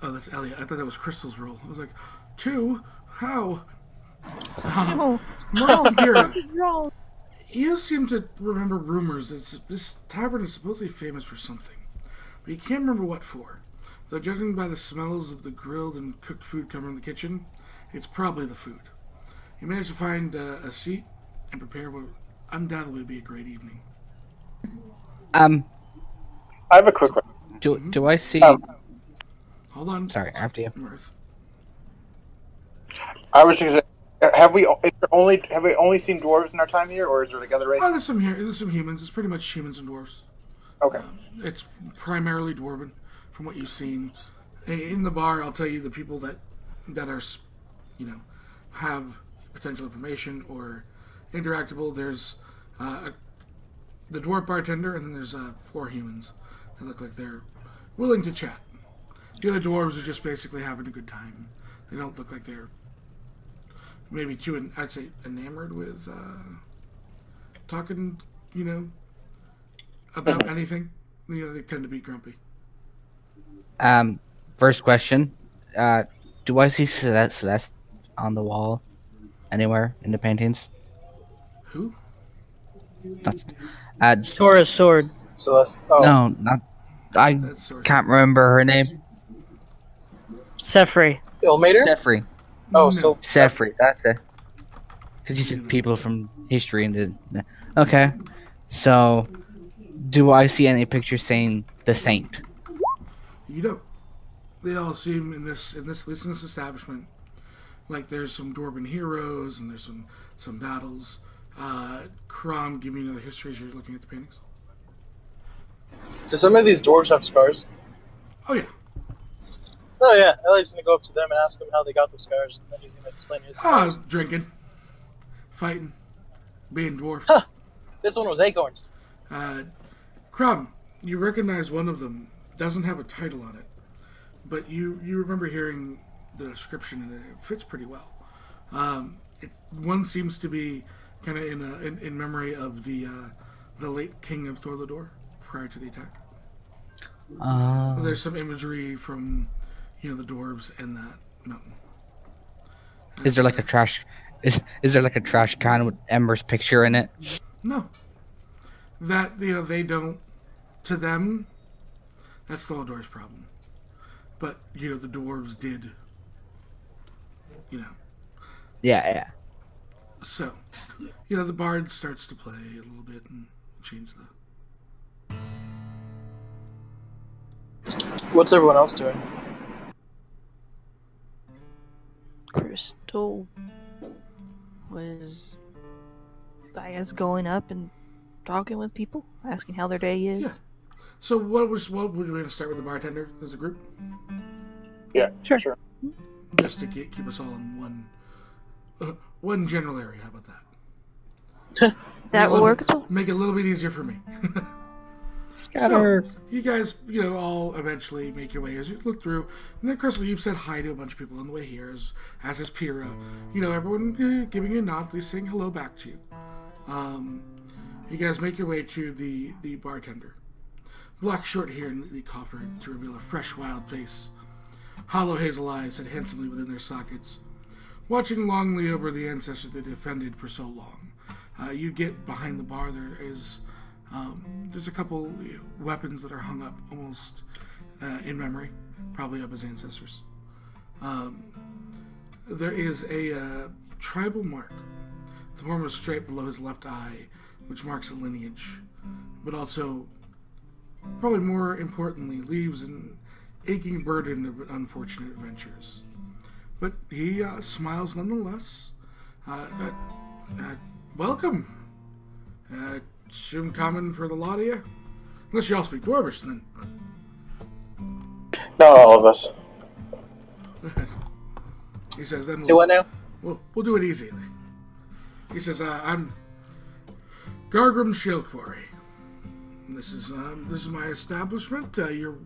Oh, that's Elliot. I thought that was Crystal's roll. I was like, 2? How? Oh, Mark and Kira, wrong. you seem to remember rumors that this tavern is supposedly famous for something, but you can't remember what for. Though judging by the smells of the grilled and cooked food coming from the kitchen, it's probably the food. You managed to find a seat and prepare what undoubtedly would be a great evening. I have a quick question. Do I see? Hold on. Sorry, after you. Mirth. I was just gonna say, have we only seen dwarves in our time here, or is there like other races? Oh, there's some here. There's some humans. It's pretty much humans and dwarves. Okay. It's primarily dwarven, from what you've seen. In the bar, I'll tell you the people that are, have potential information or interactable. There's the dwarf bartender, and then there's 4 humans that look like they're willing to chat. The other dwarves are just basically having a good time. They don't look like they're maybe too, I'd say, enamored with talking, about anything. They tend to be grumpy. First question. Do I see Celeste on the wall anywhere in the paintings? Who? That's Sora's sword. Celeste. Oh, no, not. I That's Sora's can't remember her name. Sefri. Ilmater? Sefri. Oh, No. so Sefri. That's it. Because you said people from history and the. Okay. So, do I see any pictures saying the saint? You don't. They all seem in this establishment like there's some dwarven heroes and there's some battles. Crom, give me another history as you're looking at the paintings. do some of these dwarves have scars? Oh yeah. Oh yeah, Elliot's gonna go up to them and ask them how they got those scars, and then he's gonna explain his scars. Drinking, fighting, being dwarfs. Huh. This one was acorns. Crom, you recognize one of them doesn't have a title on it, but you remember hearing the description and it fits pretty well. One seems to be kind of in memory of the late king of Thorlador prior to the attack. There's some imagery from the dwarves and that mountain. Is there like a trash? Is there like a trash can with Ember's picture in it? No. That they don't. To them, that's Tholador's problem. But the dwarves did. Yeah. So, the bard starts to play a little bit and change the. What's everyone else doing? Crystal was, I guess, going up and talking with people, asking how their day is. So what would we going to start with the bartender as a group, Yeah, Sure. just to keep us all in one general area? How about that? That will work as well. Make it a little bit easier for me. Scatter. So, you guys, all eventually make your way as you look through. And then, Crystal, you've said hi to a bunch of people on the way here, as has Pyrrha. Everyone giving you a nod, at least saying hello back to you. You guys make your way to the bartender. Black short hair and neatly coiffured to reveal a fresh, wild face. Hollow hazel eyes set handsomely within their sockets. Watching longingly over the ancestor they defended for so long. You get behind the bar, there's a couple weapons that are hung up almost in memory, probably of his ancestors. There is a tribal mark form a stripe below his left eye, which marks a lineage, but also, probably more importantly, leaves an aching burden of unfortunate adventures. But he smiles nonetheless. Welcome. Assume common for the lot of you? Unless you all speak Dwarvish, then. Not all of us. He says, then Say what now? we'll do it easily. He says, I'm Gargrim Shale Quarry. This is my establishment. You're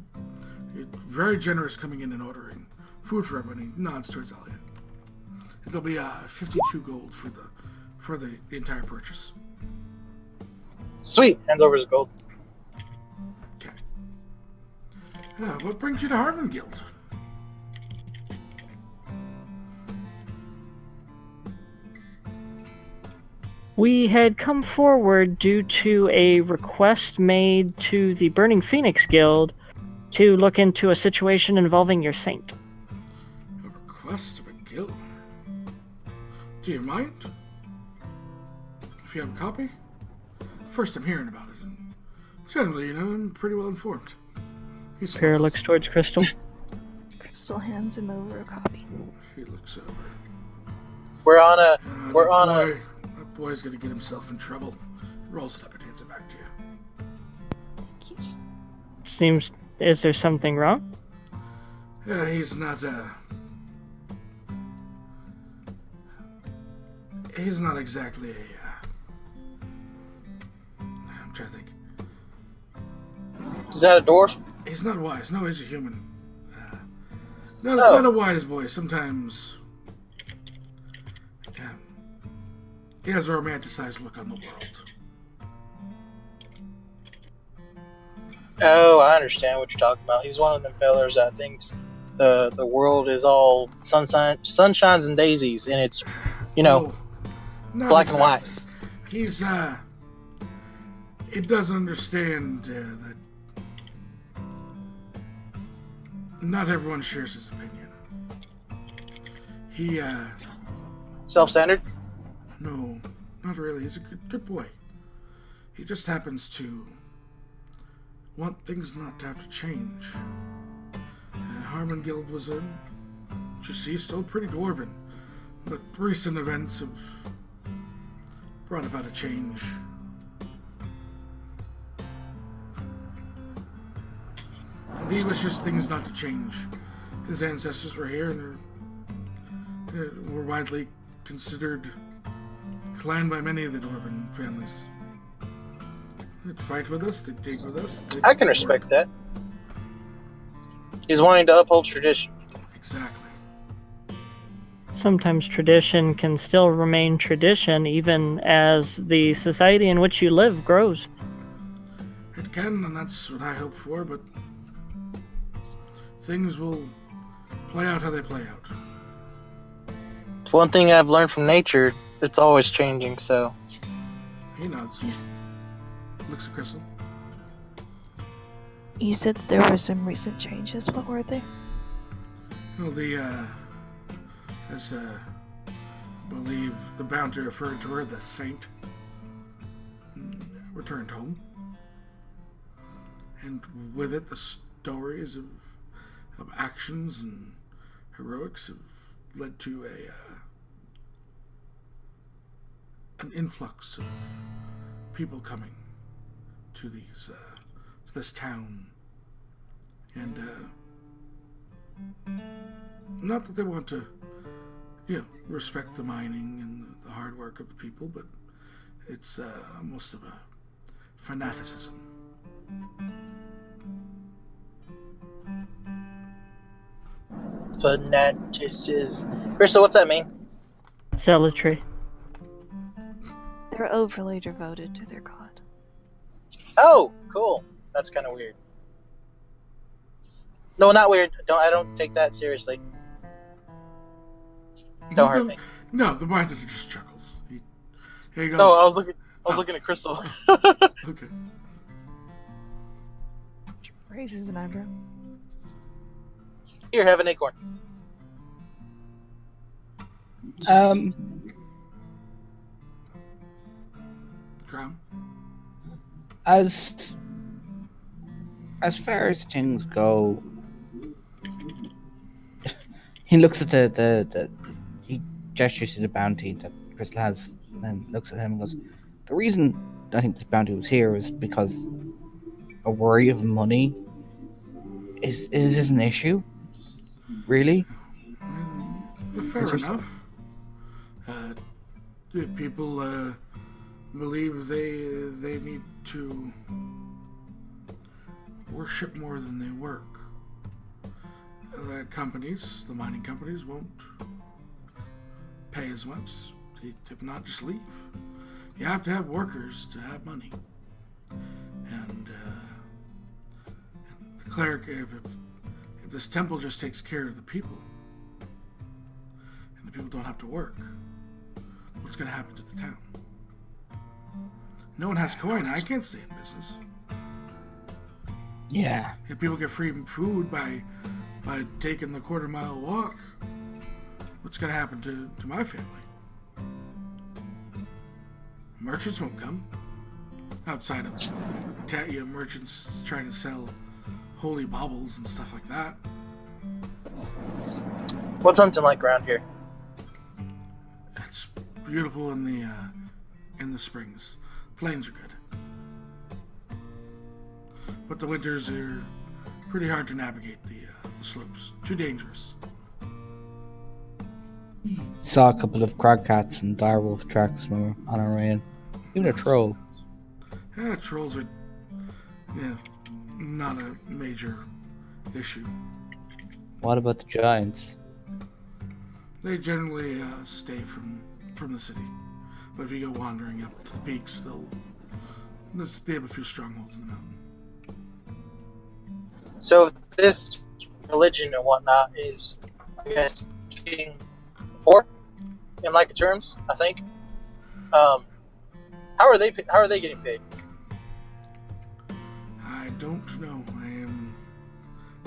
very generous coming in and ordering food for everybody. Nods towards Elliot. It'll be 52 gold for the entire purchase. Sweet. Hands over his gold. Okay. What brings you to Harvard Guild? We had come forward due to a request made to the Burning Phoenix Guild to look into a situation involving your saint. A request of a guild? Do you mind? If you have a copy? First I'm hearing about it. And generally, I'm pretty well informed. He Para smiles. looks towards Crystal. Crystal hands him over a copy. He looks over. We're on a. That boy's gonna get himself in trouble. Rolls it up and hands it back to you. Seems, is there something wrong? He's not exactly I'm trying to think. Is that a dwarf? He's not wise. No, he's a human. Not a wise boy. Sometimes he has a romanticized look on the world. Oh, I understand what you're talking about. He's one of them fellers that thinks the world is all sunshines and daisies, and it's, Not black exactly. and white. He's it doesn't understand that not everyone shares his opinion. He Self-centered? no, not really. He's a good boy. He just happens to want things not to have to change. Harmon Guild was you see, still pretty dwarven, but recent events have brought about a change. And he wishes things not to change. His ancestors were here and were widely considered clan by many of the dwarven families. They'd fight with us, they'd dig with us. I can respect that. He's wanting to uphold tradition. Exactly. Sometimes tradition can still remain tradition even as the society in which you live grows. It can, and that's what I hope for, but things will play out how they play out. It's one thing I've learned from nature. It's always changing, so. He nods. Looks at Crystal. You said that there were some recent changes. What were they? Well, as believe the bounty referred to her, the saint, returned home. And with it, the stories of actions and heroics have led to an influx of people coming to to this town, and not that they want to, respect the mining and the hard work of the people, but it's almost of a fanaticism. Fanaticism. Crystal, what's that mean? Zealotry. They're overly devoted to their god. Oh, cool. That's kind of weird. No, not weird. I don't take that seriously. Don't hurt me. No, the bartender just chuckles. He goes. No, I was looking at Crystal. Okay. Raises an eyebrow. Here, have an acorn. Crown? As far as things go, he looks at the he gestures to the bounty that Crystal has, and then looks at him and goes, "The reason I think this bounty was here is because a worry of money is an issue, really." Fair Is there enough. If people believe they need to worship more than they work, the companies, the mining companies, won't pay as much. If not, just leave. You have to have workers to have money. And the cleric, if this temple just takes care of the people, and the people don't have to work, what's going to happen to the town? No one has coin. I can't stay in business. Yeah. If people get free food by taking the quarter-mile walk, what's going to happen to my family? Merchants won't come. Outside of merchants trying to sell holy baubles and stuff like that. What's hunting like around here? It's beautiful in the springs. Plains are good, but the winters are pretty hard to navigate the slopes. Too dangerous. Saw a couple of cragcats and direwolf tracks when we were on our way in. Even a troll. Yeah, trolls are not a major issue. What about the giants? They generally stay from the city. But if you go wandering up to the peaks, they have a few strongholds in the mountain. So this religion and whatnot is, I guess, being poor in like terms. I think. How are they getting paid? I don't know. I am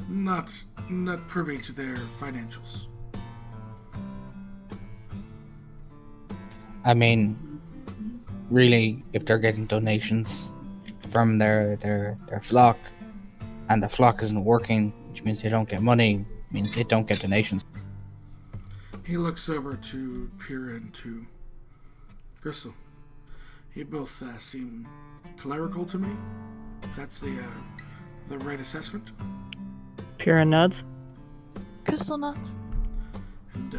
not privy to their financials. I mean, really, if they're getting donations from their flock, and the flock isn't working, which means they don't get money, means they don't get donations. He looks over to peer into Crystal. You both seem clerical to me. If that's the right assessment. Pyrrha nods. Crystal nuts. And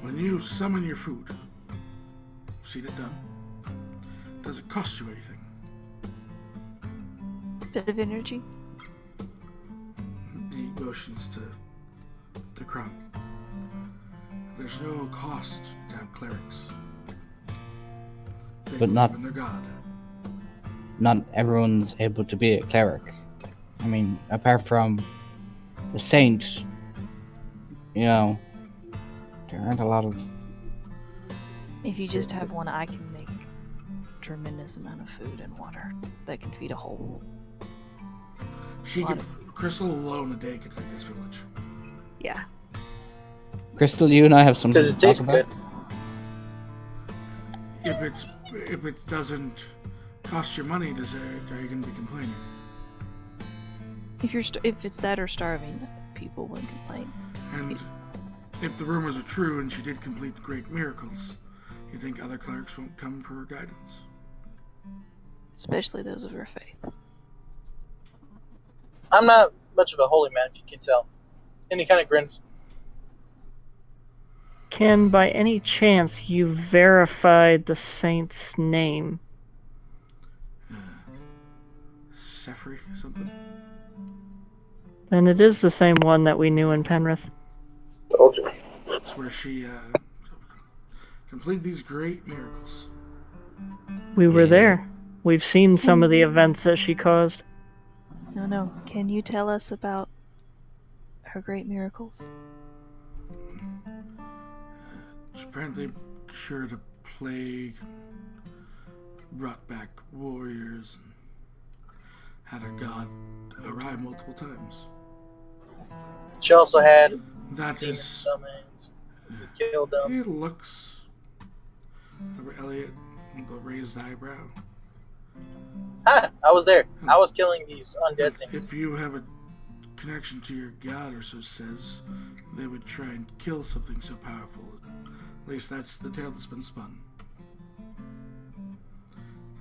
when you summon your food, seen it done. Does it cost you anything? Bit of energy. He motions to Crown. There's no cost to have clerics. They But not- believe in their god. Not everyone's able to be a cleric. I mean, apart from the saint, there aren't a lot of... If you just have one, I can make a tremendous amount of food and water that can feed a whole. Crystal alone a day could feed this village. Yeah. Crystal, you and I have something Does to it talk taste about. good? If it doesn't cost you money, are you going to be complaining? If it's that or starving, people wouldn't complain. And if the rumors are true and she did complete great miracles, you think other clerics won't come for her guidance? Especially those of her faith. I'm not much of a holy man, if you can tell. And he kind of grins. Can, by any chance, you verify the saint's name? Sefri something? And it is the same one that we knew in Penrith. Told you. That's where she completed these great miracles. We were Yeah. there. We've seen some of the events that she caused. No. Can you tell us about her great miracles? She apparently cured a plague, brought back warriors, and had her god arrive multiple times. She also had That demon is... summons. He killed them. It looks... Elliot The raised eyebrow. Ah, I was there. I was killing these undead things. If you have a connection to your god, or so says, they would try and kill something so powerful. At least that's the tale that's been spun.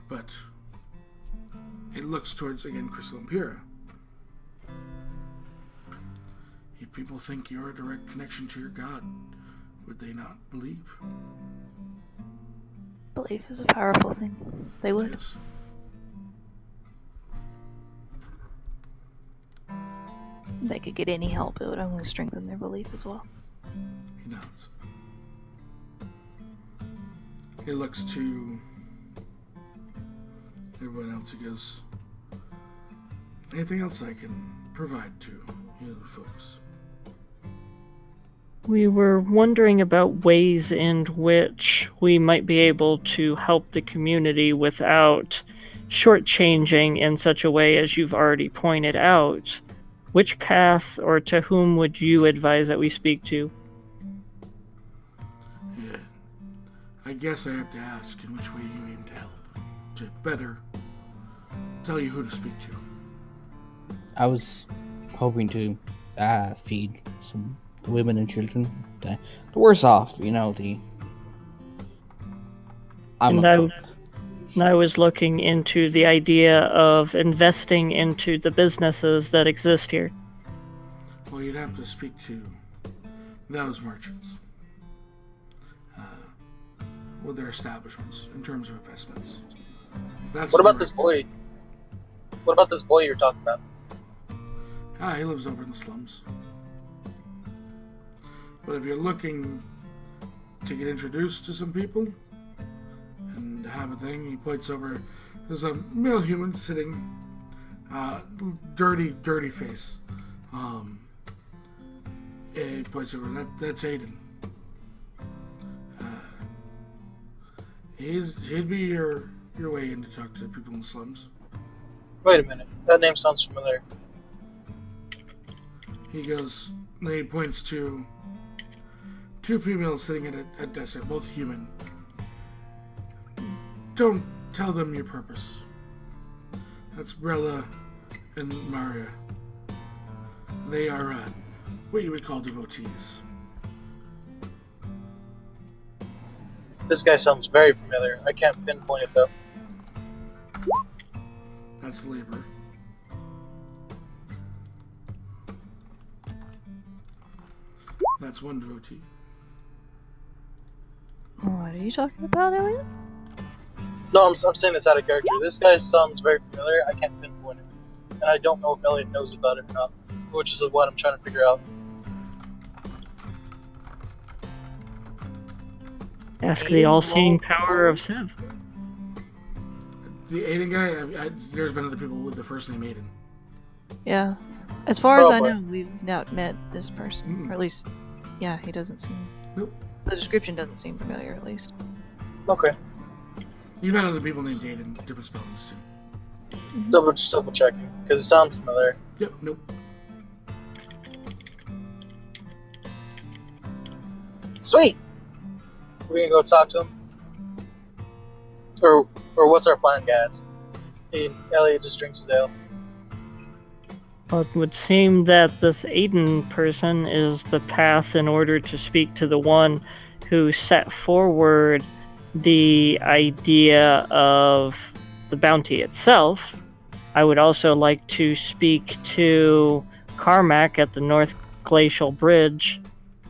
But it looks towards, again, Crystal Empira. If people think you're a direct connection to your god, would they not believe? Belief is a powerful thing. They would. Yes. They could get any help. It would only strengthen their belief as well. He nods. He looks to everyone else. He goes, anything else I can provide to you folks? We were wondering about ways in which we might be able to help the community without shortchanging in such a way as you've already pointed out. Which path or to whom would you advise that we speak to? Yeah. I guess I have to ask in which way you aim to help. To better tell you who to speak to. I was hoping to feed some the women and children, the worse off, you know. And I was looking into the idea of investing into the businesses that exist here. Well, you'd have to speak to those merchants. With their establishments in terms of investments. That's What about direct. this boy? What about this boy you're talking about? He lives over in the slums. But if you're looking to get introduced to some people and have a thing, he points over. There's a male human sitting, dirty face. He points over. That's Aiden. He'd be your way in to talk to people in the slums. Wait a minute. That name sounds familiar. He goes. Then he points to two females sitting at a desk, both human. Don't tell them your purpose. That's Brella and Maria. They are what you would call devotees. This guy sounds very familiar. I can't pinpoint it though. That's labor. That's one devotee. What are you talking about, Elliot? No, I'm saying this out of character. This guy sounds very familiar. I can't pinpoint it. And I don't know if Elliot knows about it or not, which is what I'm trying to figure out. Ask the all-seeing power of Sev. The Aiden guy, there's been other people with the first name Aiden. Yeah. As far as I Probably. know, we've not met this person. Mm. Or at least, yeah, he doesn't seem... Nope. The description doesn't seem familiar, at least. Okay. You've met other people named Aiden, different spellings too. Just double checking. Because it sounds familiar. Yep, nope. Sweet! We're gonna go talk to him? Or what's our plan, guys? Elliot just drinks his ale. Well, it would seem that this Aiden person is the path in order to speak to the one who set forward the idea of the bounty itself. I would also like to speak to Carmack at the North Glacial Bridge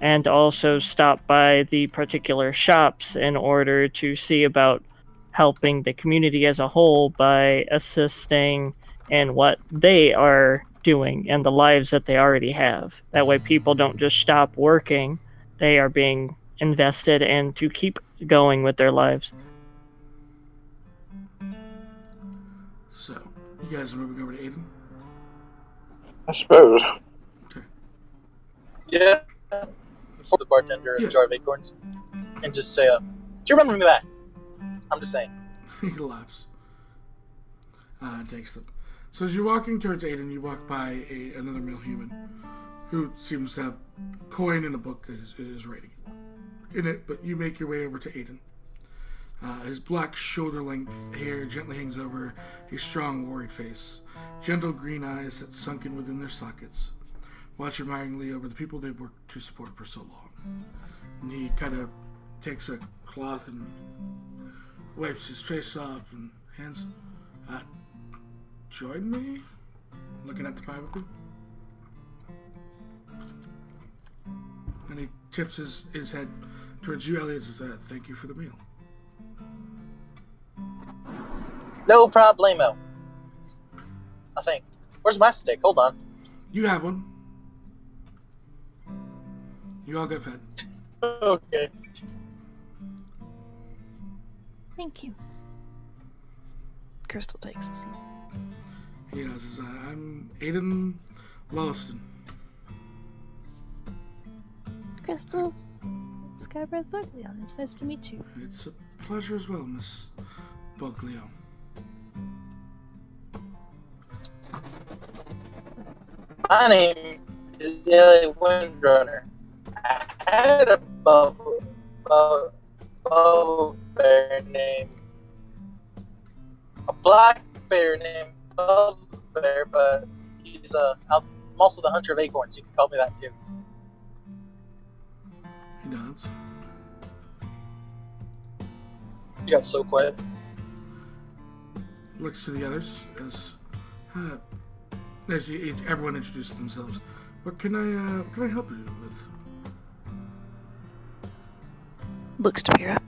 and also stop by the particular shops in order to see about helping the community as a whole by assisting in what they are doing and the lives that they already have. That way people don't just stop working, they are being invested in to keep going with their lives. So, you guys are moving over to Aiden? I suppose. Yeah. Before the bartender and a jar of acorns. And just say, do you remember me back? I'm just saying. He laughs. Takes them. So as you're walking towards Aiden, you walk by another male human who seems to have coin in a book that is writing in it, but you make your way over to Aiden. His black shoulder-length hair gently hangs over a strong, worried face. Gentle green eyes that sunken within their sockets. Watch admiringly over the people they've worked to support for so long. And he kind of takes a cloth and wipes his face off and hands. Join me? Looking at the pie with you. And he tips his head towards you, Elliot, and says, thank you for the meal. No problemo. I think. Where's my steak? Hold on. You have one. You all get fed. Okay. Thank you. Crystal takes a seat. He says, I'm Aiden Lulliston. Crystal, Skybreath Buckleon, it's nice to meet you. It's a pleasure as well, Miss Buglio. My name is Elliot Windrunner. I had a bubble bear named a black bear named Bubble Bear, but I'm also the hunter of acorns. You can call me that too. He nods. You got so quiet. Looks to the others as everyone introduces themselves. What can I help you with? Looks to Pyrrha.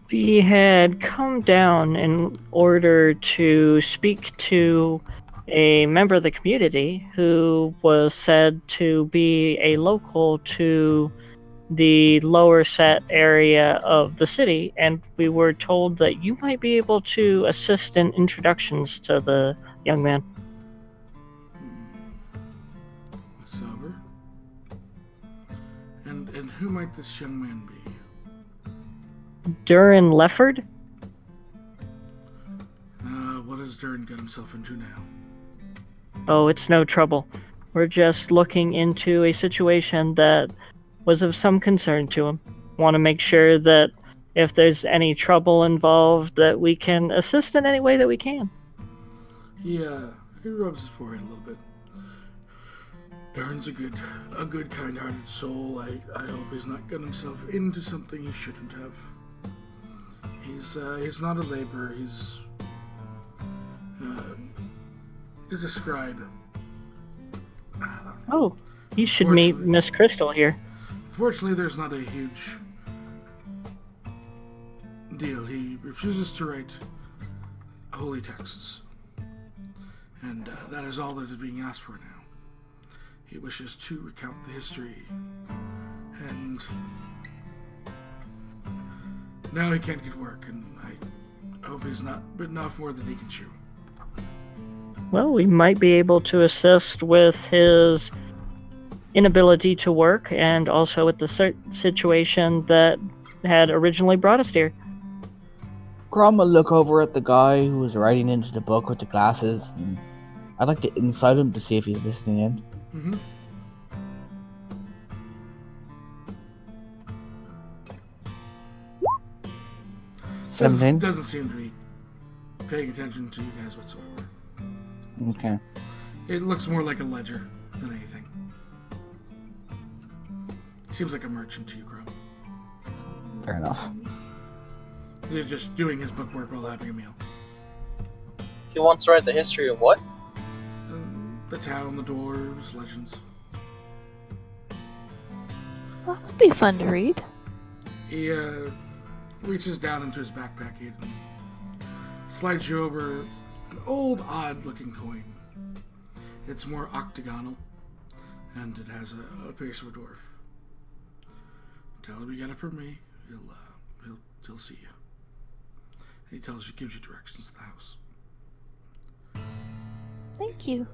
We had come down in order to speak to a member of the community who was said to be a local to the lower set area of the city, and we were told that you might be able to assist in introductions to the young man. Looks over. And who might this young man be? Durin Lefford? What has Durin got himself into now? Oh, it's no trouble. We're just looking into a situation that was of some concern to him. Want to make sure that if there's any trouble involved, that we can assist in any way that we can. He rubs his forehead a little bit. Durin's a good, kind-hearted soul. I hope he's not got himself into something he shouldn't have. He's not a laborer. He's a scribe. Oh, you should meet Fortunately- Miss Crystal here. Fortunately, there's not a huge deal. He refuses to write holy texts. And that is all that is being asked for now. He wishes to recount the history. And now he can't get work, and I hope he's not bitten off more than he can chew. Well, we might be able to assist with his inability to work and also with the situation that had originally brought us here. Grom will look over at the guy who was writing into the book with the glasses, and I'd like to inside him to see if he's listening in. Mm-hmm. 17? Doesn't seem to be paying attention to you guys whatsoever. Okay. It looks more like a ledger than anything. Seems like a merchant to you, Grum. Fair enough. He's just doing his bookwork while having a meal. He wants to write the history of what? The town, the dwarves, legends. Well, that'd be fun to read. He reaches down into his backpack and slides you over an old, odd-looking coin. It's more octagonal, and it has a face of a dwarf. Tell him you got it from me. He'll see you. And he gives you directions to the house. Thank you.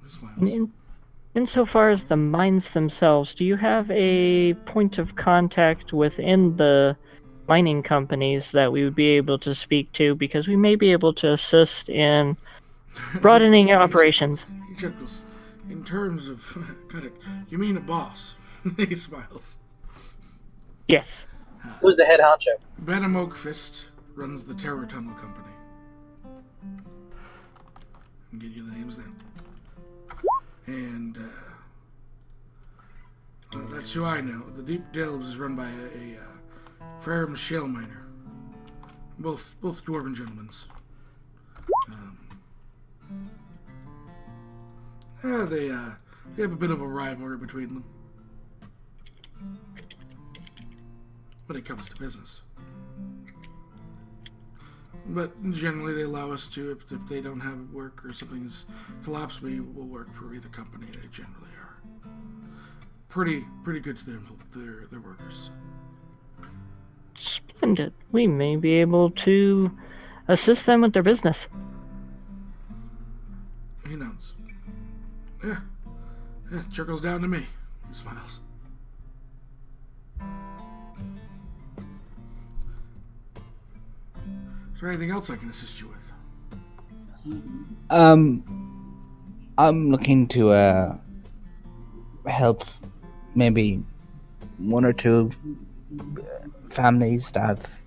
He smiles. Insofar as the mines themselves, do you have a point of contact within the mining companies that we would be able to speak to? Because we may be able to assist in broadening operations. He chuckles. In terms of, you mean a boss? He smiles. Yes. Who's the head honcho? Benham Oakfist runs the Terror Tunnel Company. I'm getting you the names now. And that's who I know. The Deep Delves is run by a Farum shale miner. Both dwarven gentlemen. They have a bit of a rivalry between them when it comes to business. But generally they allow us to, if they don't have work or something's collapsed, we will work for either company. They generally are pretty good to their workers. Splendid. We may be able to assist them with their business. He nods. Yeah, it trickles down to me. He smiles. Is there anything else I can assist you with? I'm looking to help maybe one or two families that have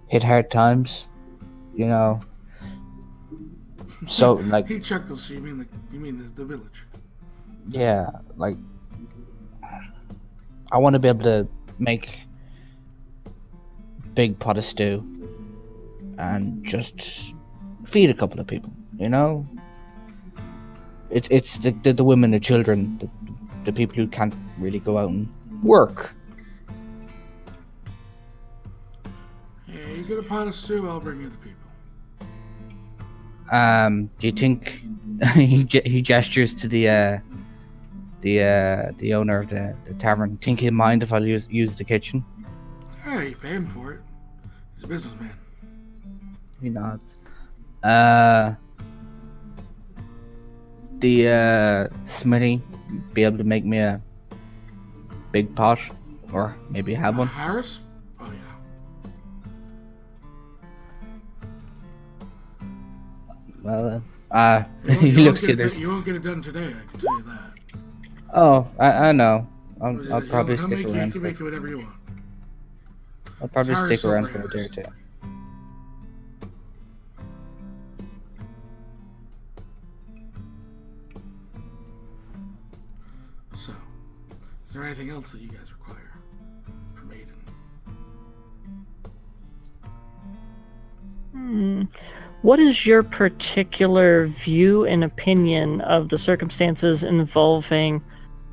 hit hard times, you know. So like, He chuckles. So you mean the village? yeah, like I want to be able to make big pot of stew and just feed a couple of people, you know. It's the women, the children, the people who can't really go out and work. Yeah, you get a pot of stew, I'll bring you the people. Do you think he gestures to the owner of the tavern? Think he'll mind if I use the kitchen? Yeah, you pay him for it. He's a businessman. He nods. The smithy be able to make me a big pot, or maybe have one. Harris? Oh yeah. Well, You he won't looks get at it- this. You won't get it done today, I can tell you that. Oh, I know. I'll probably He'll stick make you, around. he can make you whatever you want. I'll probably Sorry, stick around Silver for a day or Harris. two. So, is there anything else that you guys require from Aiden? What is your particular view and opinion of the circumstances involving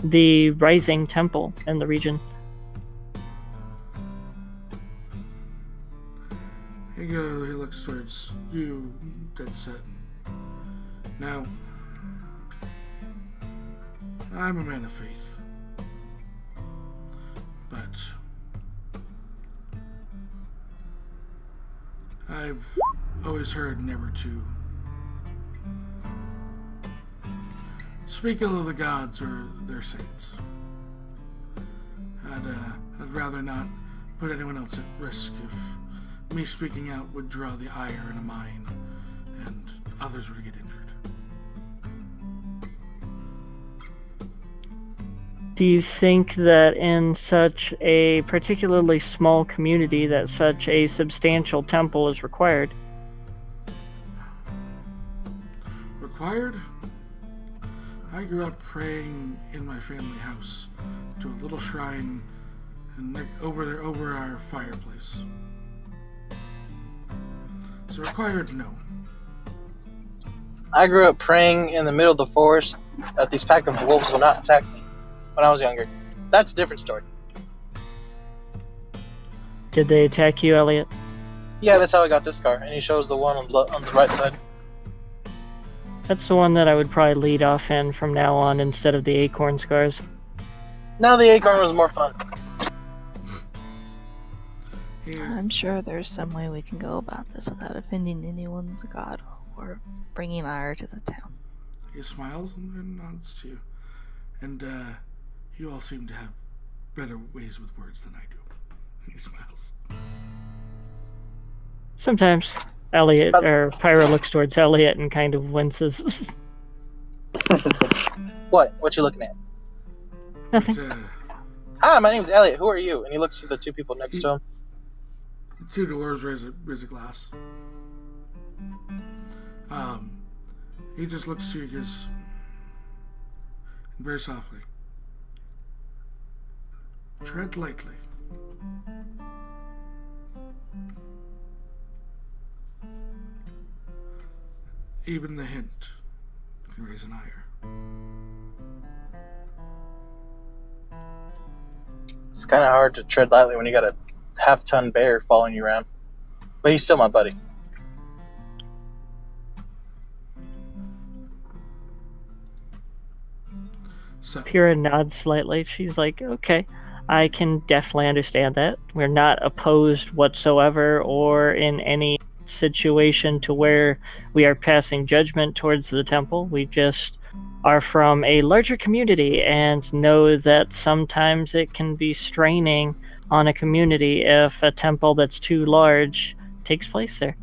the Rising Temple in the region? He looks towards you, dead set. Now, I'm a man of faith, but I've always heard never to speak ill of the gods or their saints. I'd rather not put anyone else at risk if me speaking out would draw the ire in a mine and others were to get injured. Do you think that in such a particularly small community that such a substantial temple is required? Required? I grew up praying in my family house to a little shrine and over our fireplace. So required, no. I grew up praying in the middle of the forest that these pack of wolves will not attack me when I was younger. That's a different story. Did they attack you, Elliot? Yeah, that's how I got this scar, and he shows the one on the right side. That's the one that I would probably lead off in from now on instead of the acorn scars. Now the acorn was more fun. He, I'm sure there's some way we can go about this without offending anyone's god or bringing ire to the town. he smiles and nods to you. And you all seem to have better ways with words than I do. He smiles. Sometimes Elliot, or Pyra looks towards Elliot and kind of winces. What? What you looking at? Nothing. But, Hi, my name's Elliot. Who are you? And he looks at the two people next to him. Two dwarves raise a glass. He just looks to you because very softly. Tread lightly. Even the hint can raise an ire. It's kind of hard to tread lightly when you got a half-ton bear following you around. But he's still my buddy. So, Pyrrha nods slightly. She's like, okay, I can definitely understand that. We're not opposed whatsoever or in any situation to where we are passing judgment towards the temple. We just are from a larger community and know that sometimes it can be straining on a community if a temple that's too large takes place there.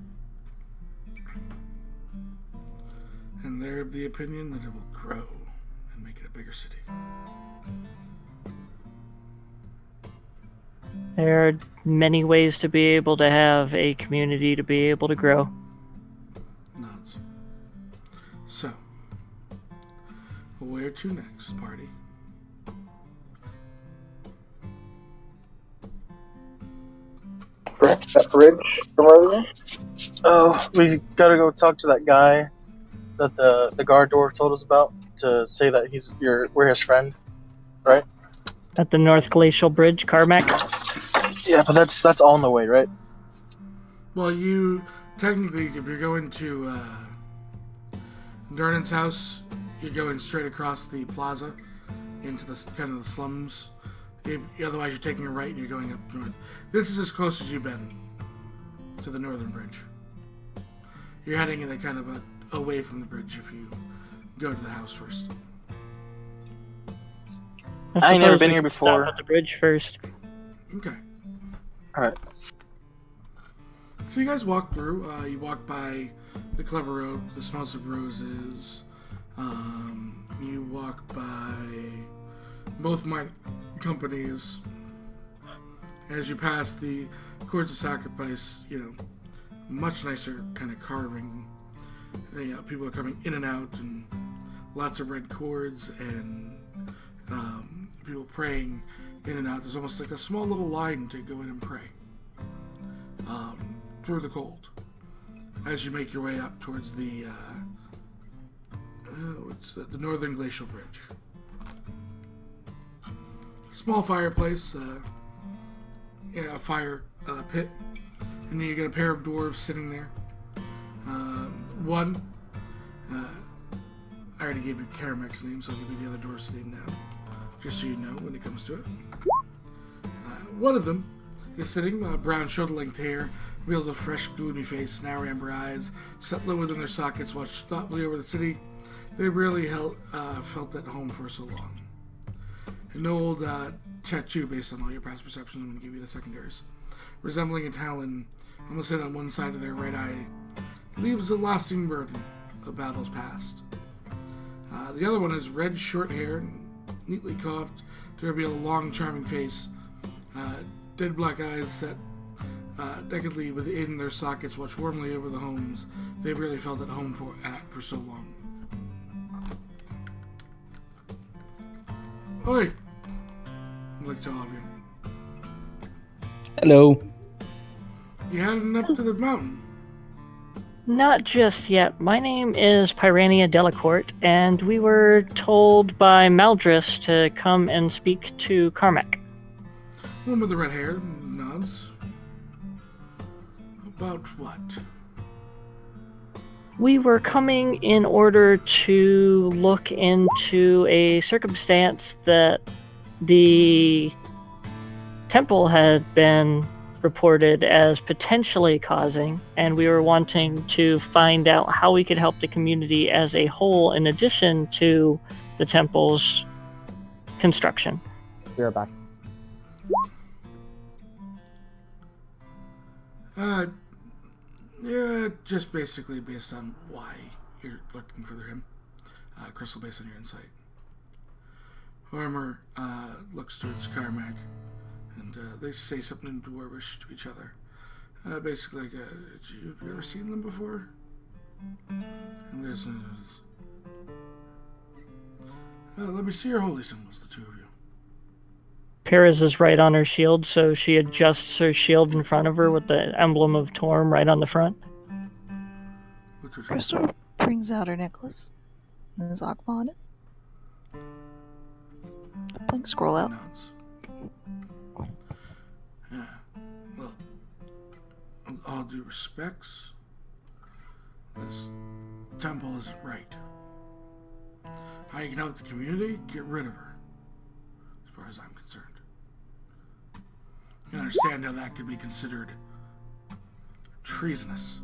and they're of the opinion that it will grow and make it a bigger city. There are many ways to be able to have a community to be able to grow. Nods. So, where to next, party? That bridge from earlier? Oh, we gotta go talk to that guy that the guard dwarf told us about to say that we're his friend, right? At the North Glacial Bridge, Carmack. Yeah, but that's all in the way, right? Well, you technically, if you're going to Darnan's house, you're going straight across the plaza into the kind of the slums. Otherwise, you're taking a right and you're going up north. This is as close as you've been to the northern bridge. You're heading in a kind of away from the bridge if you go to the house first. I ain't never suppose been we here could before. Stop at the bridge first. Okay. Alright. So you guys walk through. You walk by the Clever Oak, the Smells of Roses. You walk by both my companies. As you pass the Chords of Sacrifice, much nicer kind of carving. People are coming in and out, and lots of red cords, and people praying in and out. There's almost like a small little line to go in and pray through the cold as you make your way up towards the Northern Glacial Bridge. Small fireplace, a fire pit, and then you get a pair of dwarves sitting there. One, I already gave you Karamek's name, so I'll give you the other dwarf's name now, just so you know when it comes to it. One of them is sitting, brown shoulder-length hair, reveals a fresh, gloomy face, narrow amber eyes, set low within their sockets, watched thoughtfully over the city. They really felt at home for so long. An old tattoo, based on all your past perceptions, I'm going to give you the secondaries. Resembling a talon, almost hid on one side of their right eye, leaves a lasting burden of battles past. The other one has red, short hair, neatly coiffed to reveal a long, charming face. Dead black eyes set decadly within their sockets, watch warmly over the homes they've really felt at home for so long. Oi! Like to all of you. Hello. You heading up to the mountain? Not just yet. My name is Pyrania Delacourt, and we were told by Maldris to come and speak to Carmack. One with the red hair nods. About what? We were coming in order to look into a circumstance that the temple had been reported as potentially causing, and we were wanting to find out how we could help the community as a whole in addition to the temple's construction. You're back. Yeah, just basically based on why you're looking for him. Crystal, based on your insight. Hormer looks towards Carmack, and they say something in Dwarvish to each other. Basically, like, have you ever seen them before? And there's let me see your holy symbols, the two of you. Pyrrhus is right on her shield, so she adjusts her shield in front of her with the emblem of Torm right on the front. Look towards Crystal brings out her necklace. And there's Akma on it. Blink scroll out. nods. Yeah. Well, with all due respects, this temple isn't right. How you can help the community? Get rid of her. As far as I'm concerned. You can understand how that could be considered treasonous.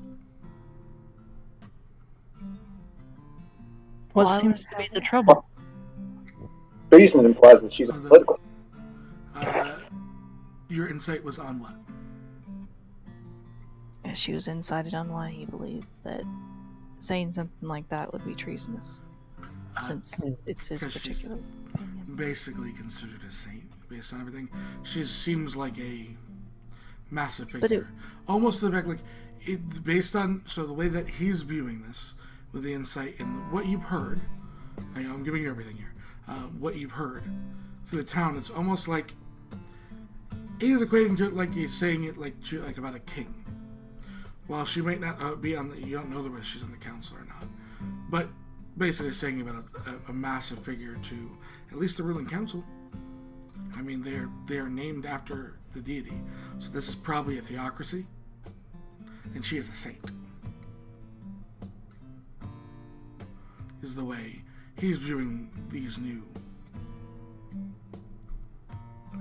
What Why seems would to be the trouble? Treason implies that she's political. Your insight was on what? She was incited on why he believed that saying something like that would be treasonous, since it's his because she's particular opinion. basically considered a saint based on everything. She seems like a massive But figure. Almost to the back, like, it, based on, so the way that he's viewing this, with the insight and what you've heard, I'm giving you everything here, what you've heard through the town, it's almost like, he's equating to it like he's saying it like about a king. While she might not be on the, you don't know whether she's on the council or not, but basically saying about a massive figure to at least the ruling council. I mean, they are named after the deity, so this is probably a theocracy, and she is a saint. Is the way he's viewing these new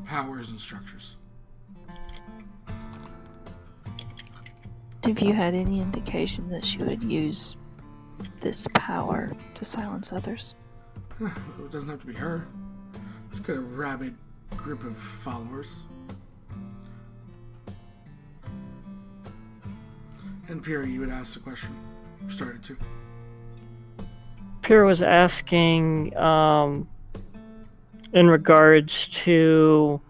powers and structures. Have you had any indication that she would use this power to silence others? It doesn't have to be her. She's got a rabid group of followers. And Pierre, you would ask the question. You started to. Pyrrha was asking in regards to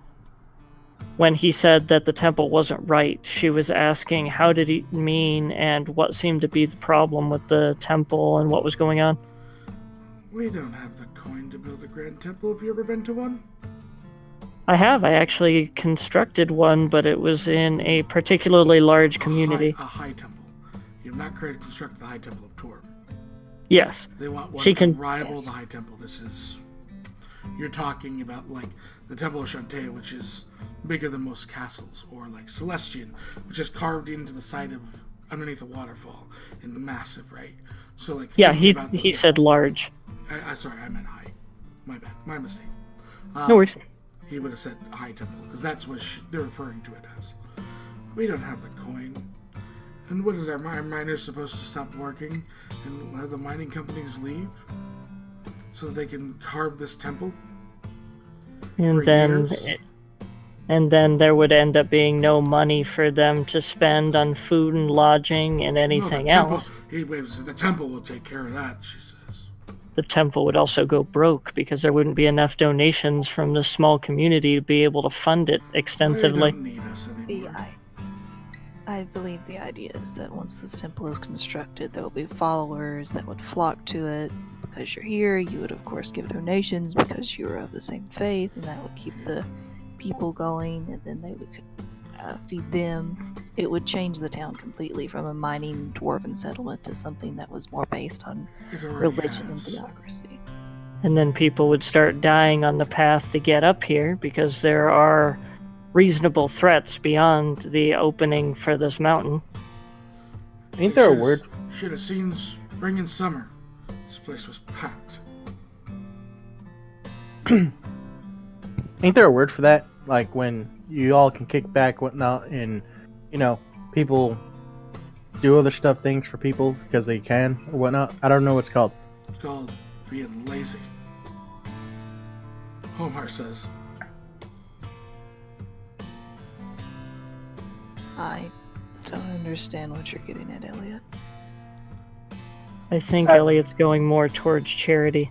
when he said that the temple wasn't right. She was asking how did he mean and what seemed to be the problem with the temple and what was going on. We don't have the coin to build a grand temple. Have you ever been to one? I have. I actually constructed one, but it was in a particularly large community. A high temple. You have not constructed the high temple of Torb. Yes. They want one She to can- rival yes. the high temple. This is... You're talking about, like, the Temple of Shantae, which is bigger than most castles, or, like, Celestian, which is carved into the side of, underneath a waterfall, and massive, right? So, like... Yeah, thinking about he said large. Sorry, I meant high. My bad. My mistake. No worries. He would have said high temple, because that's what they're referring to it as. We don't have the coin. And what is our miners supposed to stop working and have the mining companies leave? So that they can carve this temple? And for then years? and then there would end up being no money for them to spend on food and lodging and anything No, the temple, else. The temple will take care of that, she says. The temple would also go broke because there wouldn't be enough donations from the small community to be able to fund it extensively. They don't need us anymore. I believe the idea is that once this temple is constructed, there will be followers that would flock to it. Because you're here, you would of course give donations because you're of the same faith, and that would keep the people going, and then they would feed them. It would change the town completely from a mining dwarven settlement to something that was more based on It already religion and has. theocracy. And then people would start dying on the path to get up here because there are reasonable threats beyond the opening for this mountain. Ain't there a word? Should have seen spring and summer. This place was packed. Ain't there a word for that? Like when you all can kick back, whatnot, and people do other things for people because they can or whatnot. I don't know what it's called. It's called being lazy. Homar says. I don't understand what you're getting at, Elliot. I think Elliot's going more towards charity.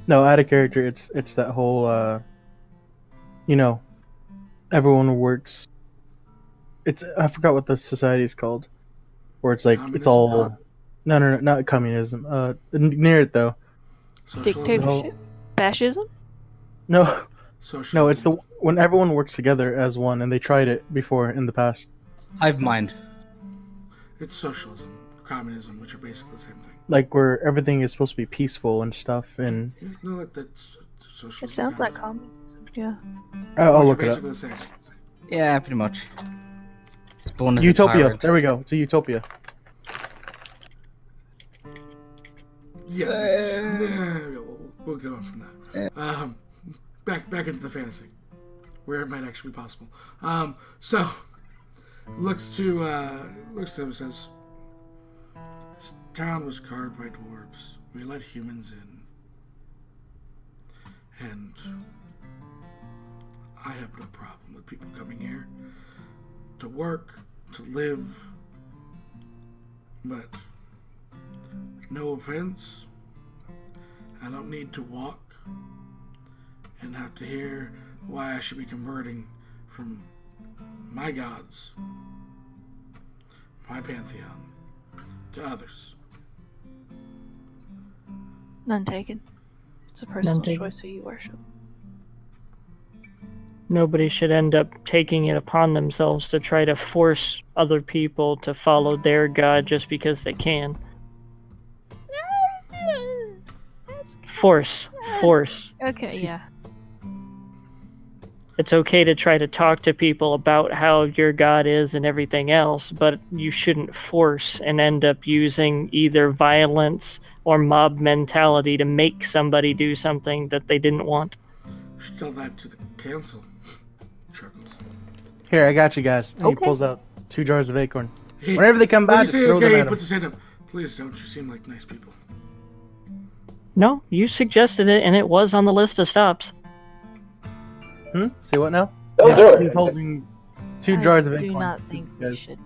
No, out of character. It's that whole everyone works. It's I forgot what the society is called, where it's like it's Communism? all. No, not communism. Near it though. Socialism? Dictatorship? Fascism? No, Socialism. no, it's the when everyone works together as one, and they tried it before in the past. Hive mind. It's socialism, communism, which are basically the same thing. Like where everything is supposed to be peaceful and stuff, and Yeah, no, that's socialism. It sounds like communism. communism. Yeah. I'll Which look are it up. basically the same. Yeah, pretty much. Spawn is a Utopia. tyrant. There we go. It's a utopia. Yeah, we'll go on from that. Back into the fantasy, where it might actually be possible. So looks to him, says, "This town was carved by dwarves. We let humans in, and I have no problem with people coming here to work, to live, but no offense, I don't need to walk and have to hear why I should be converting from my gods, my pantheon, to others." None taken. It's a personal taken. choice who you worship. Nobody should end up taking it upon themselves to try to force other people to follow their god just because they can. Force. Okay, yeah. It's okay to try to talk to people about how your god is and everything else, but you shouldn't force and end up using either violence or mob mentality to make somebody do something that they didn't want. You should tell that to the council. Chuckles. Here, I got you guys. And he Okay. pulls out 2 jars of acorn. Hey, Whenever they come when by, you just say throw them okay, at he him. puts his hand up. Please don't. You seem like nice people. No, you suggested it, and it was on the list of stops. See what now? Don't do it. He's holding 2 jars of I acorn. do not think we Guys. should,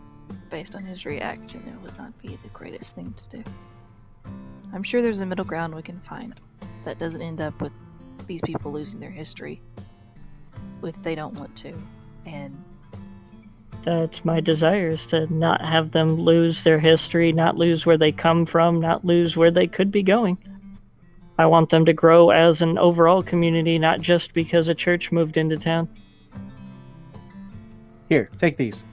based on his reaction, it would not be the greatest thing to do. I'm sure there's a middle ground we can find that doesn't end up with these people losing their history if they don't want to. And That's my desire, is to not have them lose their history, not lose where they come from, not lose where they could be going. I want them to grow as an overall community, not just because a church moved into town. Here, take these.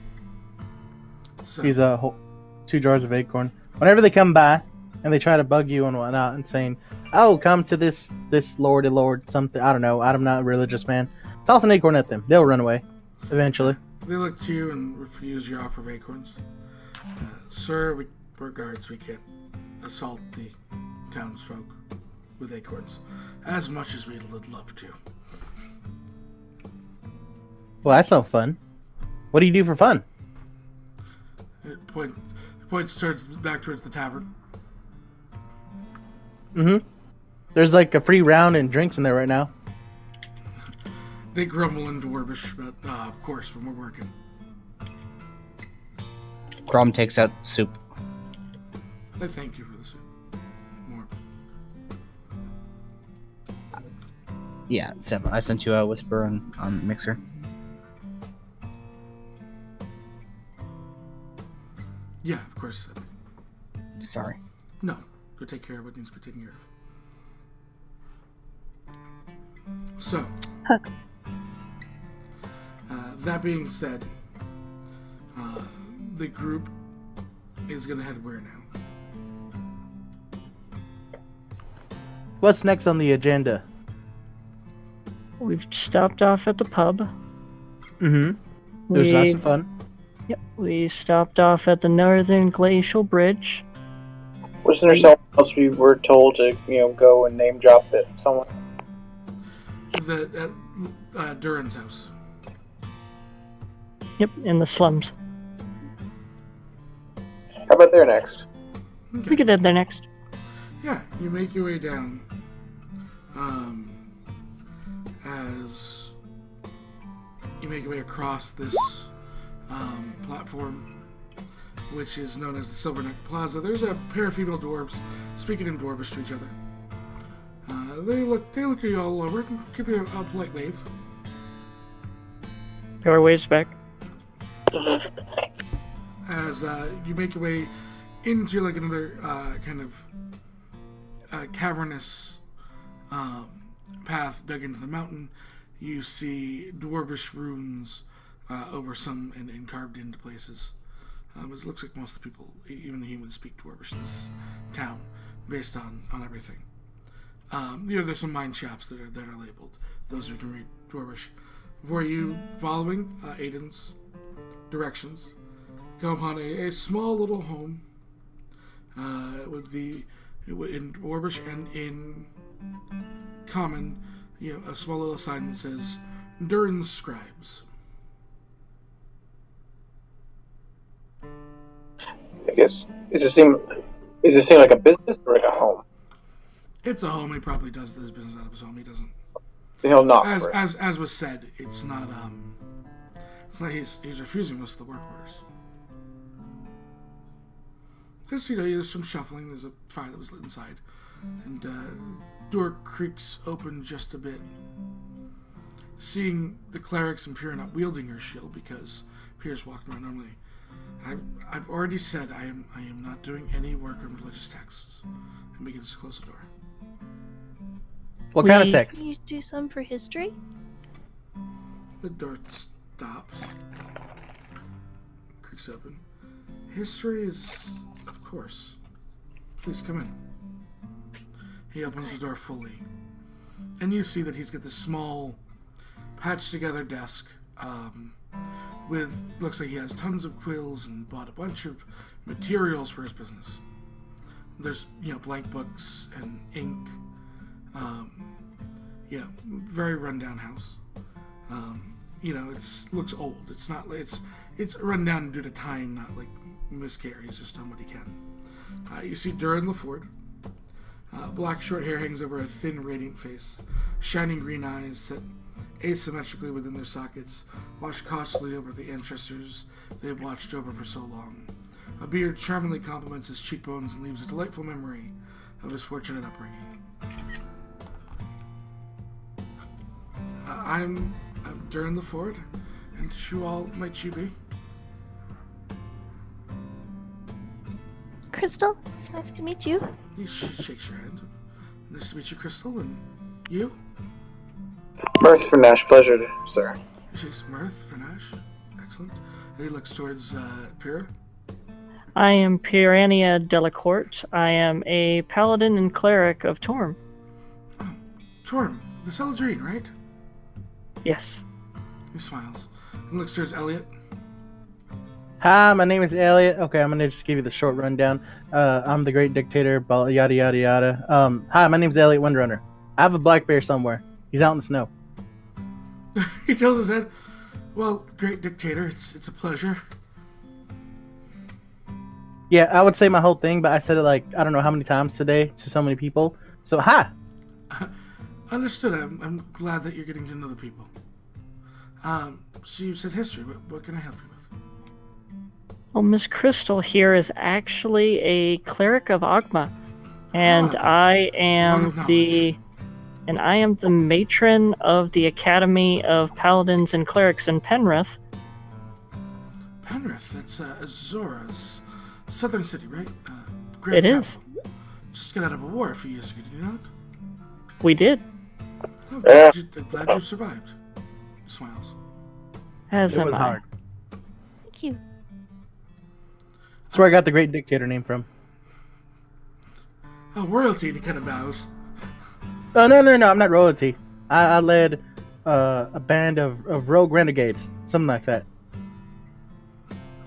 So, These 2 jars of acorn. Whenever they come by and they try to bug you and whatnot and saying, "Oh, come to this lordy lord something," I don't know. I'm not a religious man. Toss an acorn at them. They'll run away, eventually. they look to you and refuse your offer of acorns. Sir, we're guards. We can't assault the townsfolk with acorns, as much as we would love to. Well, that's no fun. What do you do for fun? It points back towards the tavern. There's like a free round and drinks in there right now. They grumble in Dwarvish, but of course, when we're working. Grom takes out soup. They thank you for the soup. More. Yeah, Seb, I sent you a whisper on Mixer. Yeah, of course. Sorry. No, go take care of what needs to be taken care of. So, that being said, the group is going to head where now? What's next on the agenda? We've stopped off at the pub. It was lots of fun. Yep, we stopped off at the Northern Glacial Bridge. Wasn't there someone else we were told to, go and name drop it? Someone. At Duran's house. Yep, in the slums. How about there next? We could head there next. Yeah, you make your way down. As you make your way across this platform, which is known as the Silverneck Plaza, there's a pair of female dwarves speaking in Dwarvish to each other. They look at you all over and give you a polite wave. Your waves back. As you make your way into like another kind of cavernous path dug into the mountain, you see dwarvish runes over some and carved into places. It looks like most of the people, even the humans, speak dwarvish in this town, based on everything. There's some mine shafts that are labeled. Those who can read dwarvish. Before you, following Aiden's directions, come upon a small little home in dwarvish and in common, a small little sign that says Durin's Scribes. I guess does it seem like a business or like a home? It's a home. He probably does this business out of his home. He doesn't. He'll knock. As was said, it's not. He's refusing most of the work orders. There's some shuffling. There's a fire that was lit inside, and door creaks open just a bit. Seeing the clerics and Pyrrha not wielding her shield because Pyrrha's walking around normally. I've already said I am not doing any work on religious texts, and begins to close the door. What kind of text? Can you do some for history? The door stops. Creaks open. History is, of course. Please come in. He opens the door fully, and you see that he's got this small, patched together desk. With looks like he has tons of quills and bought a bunch of materials for his business. There's blank books and ink. Very rundown house. It looks old. It's not. It's run down due to time, not like miscarry. He's just done what he can. You see Durin LaFord. Black short hair hangs over a thin, radiant face. Shining green eyes set asymmetrically within their sockets, washed cautiously over the ancestors they've watched over for so long. A beard charmingly complements his cheekbones and leaves a delightful memory of his fortunate upbringing. I'm Durin LaFord, and who all might you be? Crystal, it's nice to meet you. He shakes your hand. Nice to meet you, Crystal, and you? Mirth for Nash, pleasure, sir. He shakes Mirth for Nash. Excellent. And he looks towards Pyrrha. I am Pirania Delacourt. I am a paladin and cleric of Torm. Oh, Torm, the Celadrine, right? Yes. He smiles and looks towards Elliot. Hi, my name is Elliot. Okay, I'm gonna just give you the short rundown. I'm the great dictator, yada yada yada. Hi, my name's Elliot Windrunner. I have a black bear somewhere. He's out in the snow. He tilts his head. Well, great dictator, it's a pleasure. Yeah, I would say my whole thing, but I said it like I don't know how many times today to so many people. So hi. Understood. I'm glad that you're getting to know the people. So you said history. What can I help you with? Well, Miss Crystal here is actually a cleric of Ogma, and I am the matron of the Academy of Paladins and Clerics in Penrith. Penrith, that's Azora's southern city, right? It is. Just got out of a war a few years ago, did you not? We did. Oh, glad you survived. Smiles. As It am was I. hard. Thank you. That's where I got the great dictator name from. Oh, royalty, and he kind of bows. Oh no, I'm not royalty. I led a band of rogue renegades, something like that.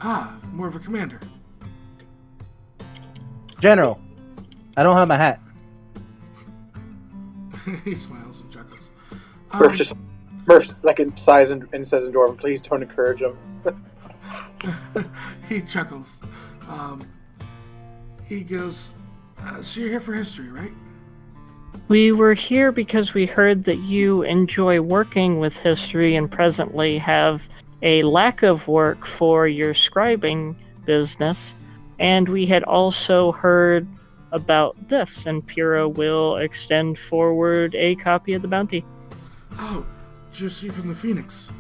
Ah, more of a commander. General. I don't have my hat. He smiles and chuckles. Murph like it sighs and says in Dwarven, please don't encourage him. He chuckles. He goes, so you're here for history, right? We were here because we heard that you enjoy working with history and presently have a lack of work for your scribing business. And we had also heard about this, and Pyrrha will extend forward a copy of the bounty. Oh, just you from the Phoenix.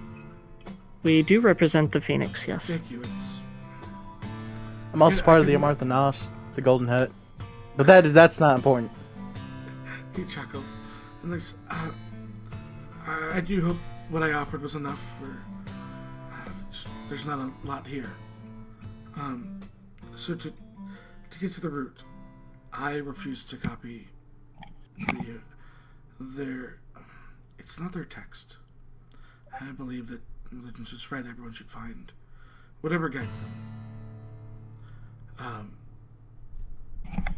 We do represent the Phoenix, yes. Thank you. It's I'm also Yeah, part I of the can- Amartha Nos, the Golden Hut. But that's not important. he chuckles, and there's I do hope what I offered was enough. For there's not a lot here. So to get to the root, I refuse to copy their. It's not their text. I believe that religion should spread. Everyone should find whatever guides them.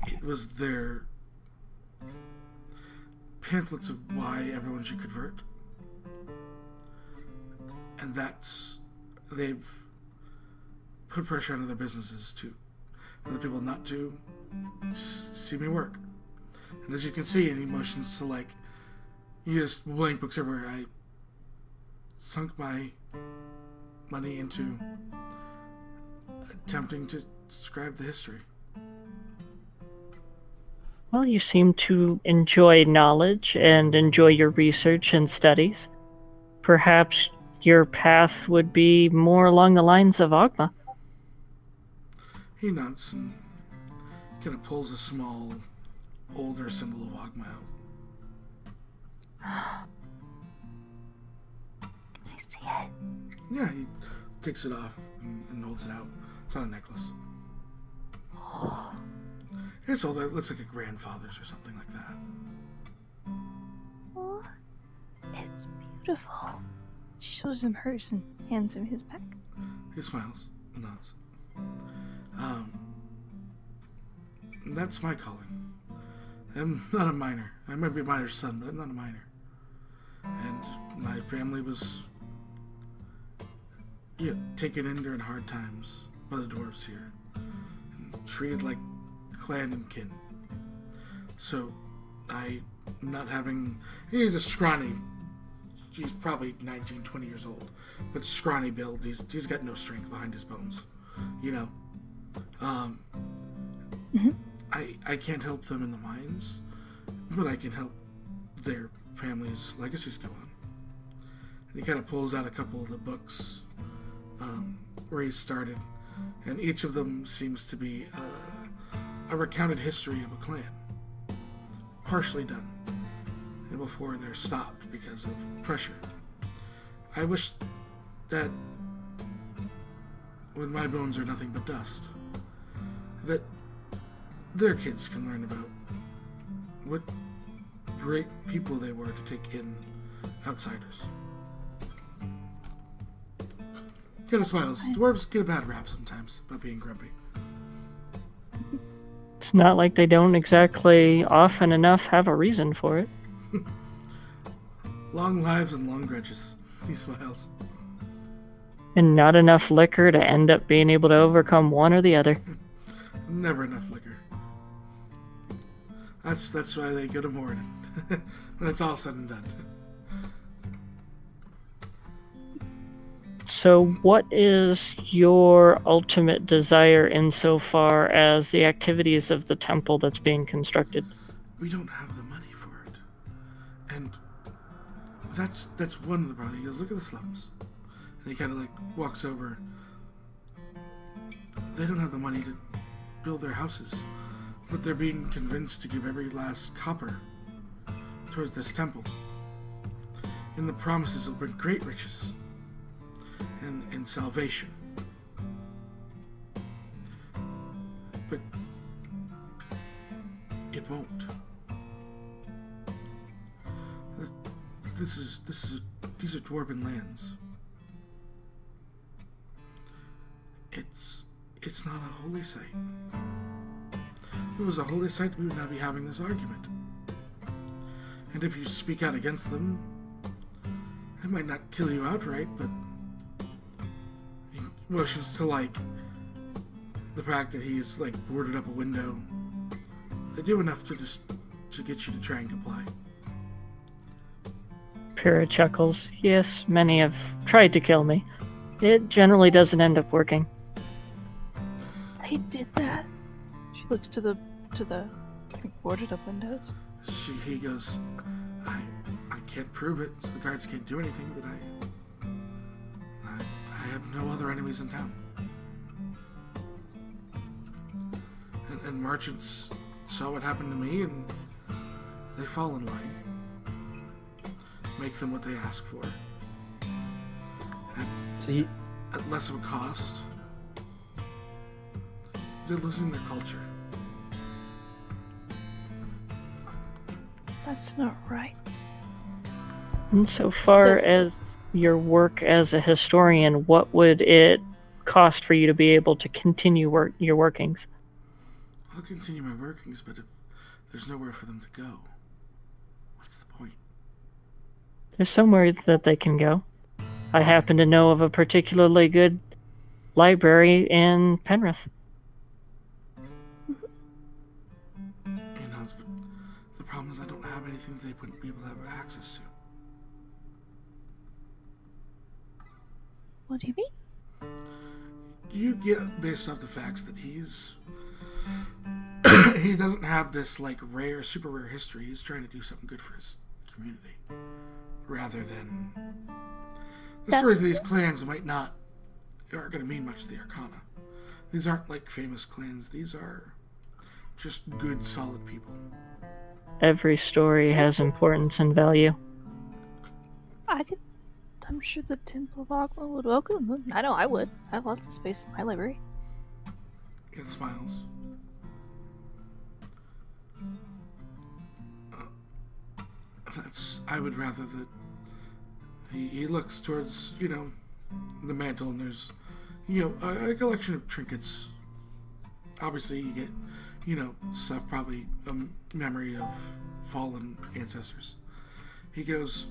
It was their pamphlets of why everyone should convert, and they've put pressure on other businesses to other people not to see me work. And as you can see, any motions to use blank books everywhere. I sunk my money into attempting to describe the history. Well, you seem to enjoy knowledge and enjoy your research and studies. Perhaps your path would be more along the lines of Ogma. He nods and kind of pulls a small, older symbol of Ogma out. I see it. Yeah, he takes it off and holds it out. It's not a necklace. It's older. It looks like a grandfather's or something like that. Oh, it's beautiful. She shows him hers and hands him his back. He smiles and nods. That's my calling. I'm not a miner. I might be a miner's son, but I'm not a miner. And my family was taken in during hard times by the dwarves here and treated like clan and kin. So he's a scrawny, he's probably 19, 20 years old, but scrawny build. He's got no strength behind his bones, I can't help them in the mines, but I can help their family's legacies go on. And he kind of pulls out a couple of the books where he started, and each of them seems to be a recounted history of a clan, partially done, and before they're stopped because of pressure. I wish that when my bones are nothing but dust, that their kids can learn about what great people they were to take in outsiders. Kind of smiles. Dwarves get a bad rap sometimes about being grumpy. It's not like they don't exactly often enough have a reason for it. Long lives and long grudges. He smiles. And not enough liquor to end up being able to overcome one or the other. Never enough liquor. That's why they go to Moradin. When it's all said and done. So what is your ultimate desire insofar as the activities of the temple that's being constructed? We don't have the money for it. And that's one of the problems. He goes, look at the slums. And he kind of walks over. They don't have the money to build their houses, but they're being convinced to give every last copper towards this temple. And the promises will bring great riches and salvation. But it won't. These are dwarven lands. It's not a holy site. If it was a holy site, we would not be having this argument. And if you speak out against them, I might not kill you outright, but motions to the fact that he's boarded up a window. They do enough to get you to try and comply. Pyrrha chuckles. Yes, many have tried to kill me. It generally doesn't end up working. They did that. She looks to the Boarded up windows. He goes, I can't prove it, so the guards can't do anything, but I have no other enemies in town. And merchants saw what happened to me, and they fall in line. Make them what they ask for. So you, At less of a cost. They're losing their culture. That's not right. And so far as your work as a historian, what would it cost for you to be able to continue your workings? I'll continue my workings, but if there's nowhere for them to go, what's the point? There's somewhere that they can go. I happen to know of a particularly good library in Penrith. But the problem is I don't have anything that they wouldn't be able to have access to. What do you mean? You get based off the facts that he doesn't have this like super rare history. He's trying to do something good for his community, rather than the stories of these clans aren't going to mean much to the Arcana. These aren't like famous clans. These are just good, solid people. Every story has importance and value. I'm sure the Temple of Agma would welcome them. I know I would. I have lots of space in my library. It smiles. I would rather that he looks towards, the mantle, and there's, a collection of trinkets. Obviously, you get, stuff, probably a memory of fallen ancestors. He goes,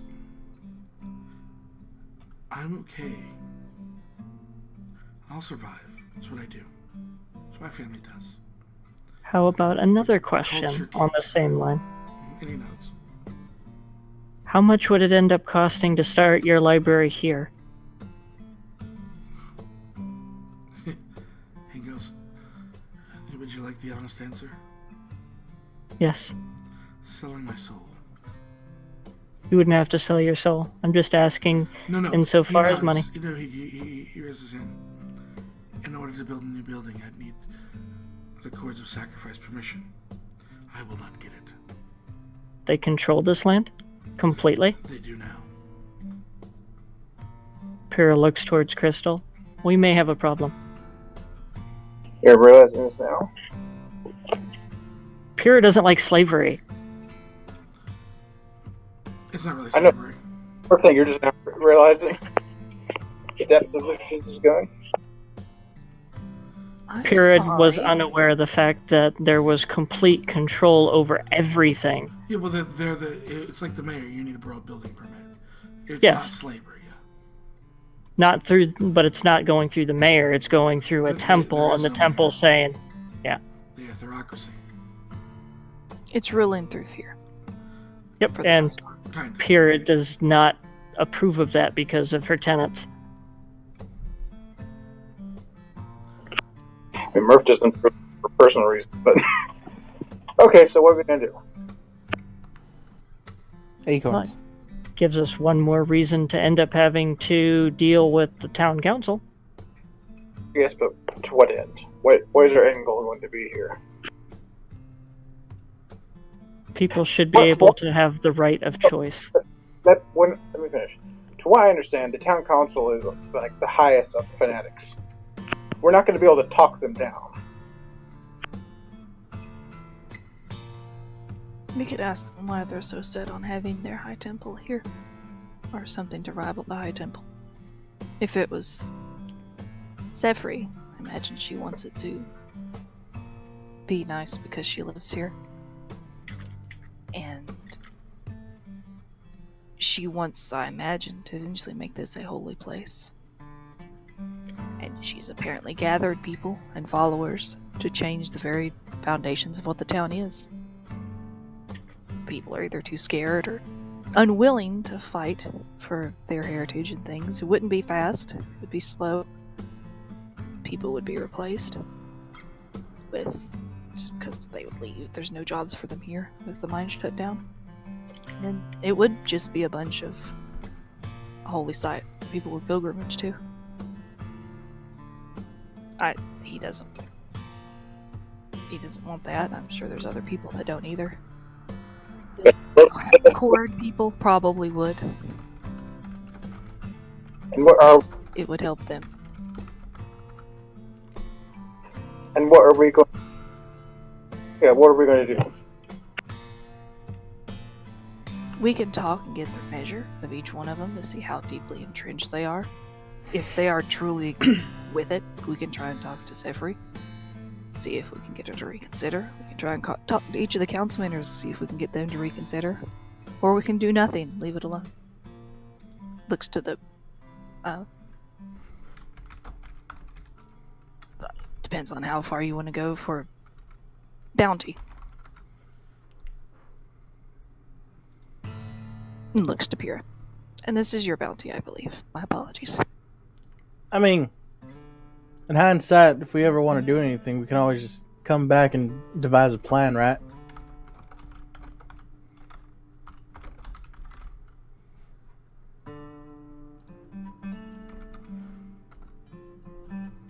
I'm okay. I'll survive. That's what I do. That's what my family does. How about another question on the same line? And he nods. How much would it end up costing to start your library here? He goes, would you like the honest answer? Yes. Selling my soul. You wouldn't have to sell your soul. I'm just asking No. insofar as money. He raises his hand. In order to build a new building, I'd need the Cords of Sacrifice permission. I will not get it. They control this land? Completely? They do now. Pyrrha looks towards Crystal. We may have a problem. You're realizing this now? Pyrrha doesn't like slavery. It's not really I know. slavery. First thing, you're just now realizing the depths of which this is going. Pyrrha was unaware of the fact that there was complete control over everything. Yeah, well, it's like the mayor. You need a building permit. It's Yes. not slavery. But it's not going through the mayor. It's going through a temple, there and is the no temple mayor. saying, The Theocracy. It's ruling through fear. "Yep." For the And most part. Kind of. Pyrrha does not approve of that because of her tenants. I mean, Murph doesn't for personal reasons, but okay. So what are we gonna do? acorns. Gives us one more reason to end up having to deal with the town council. Yes, but to what end? What is our end goal going to be here? People should be able to have the right of choice. Let me finish. To what I understand, the town council is like the highest of fanatics. We're not going to be able to talk them down. We could ask them why they're so set on having their high temple here. Or something to rival the high temple. If it was Zephyr, I imagine she wants it to be nice because she lives here. And she wants, I imagine, to eventually make this a holy place. And she's apparently gathered people and followers to change the very foundations of what the town is. People are either too scared or unwilling to fight for their heritage and things. It wouldn't be fast, it would be slow. People would be replaced with just because they would leave. There's no jobs for them here with the mine shut down. And then it would just be a bunch of holy site people with pilgrimage too. He doesn't want that. I'm sure there's other people that don't either. Cord people probably would. And what are It would help them. we going? Yeah, what are we going to do? We can talk and get their measure of each one of them to see how deeply entrenched they are. If they are truly with it, we can try and talk to Sefri. See if we can get her to reconsider. We can try and talk to each of the councilmen, see if we can get them to reconsider. Or we can do nothing, leave it alone. Looks to the... depends on how far you want to go for bounty. Looks to Pyrrha. And this is your bounty, I believe. My apologies. I mean, in hindsight, if we ever want to do anything, we can always just come back and devise a plan, right?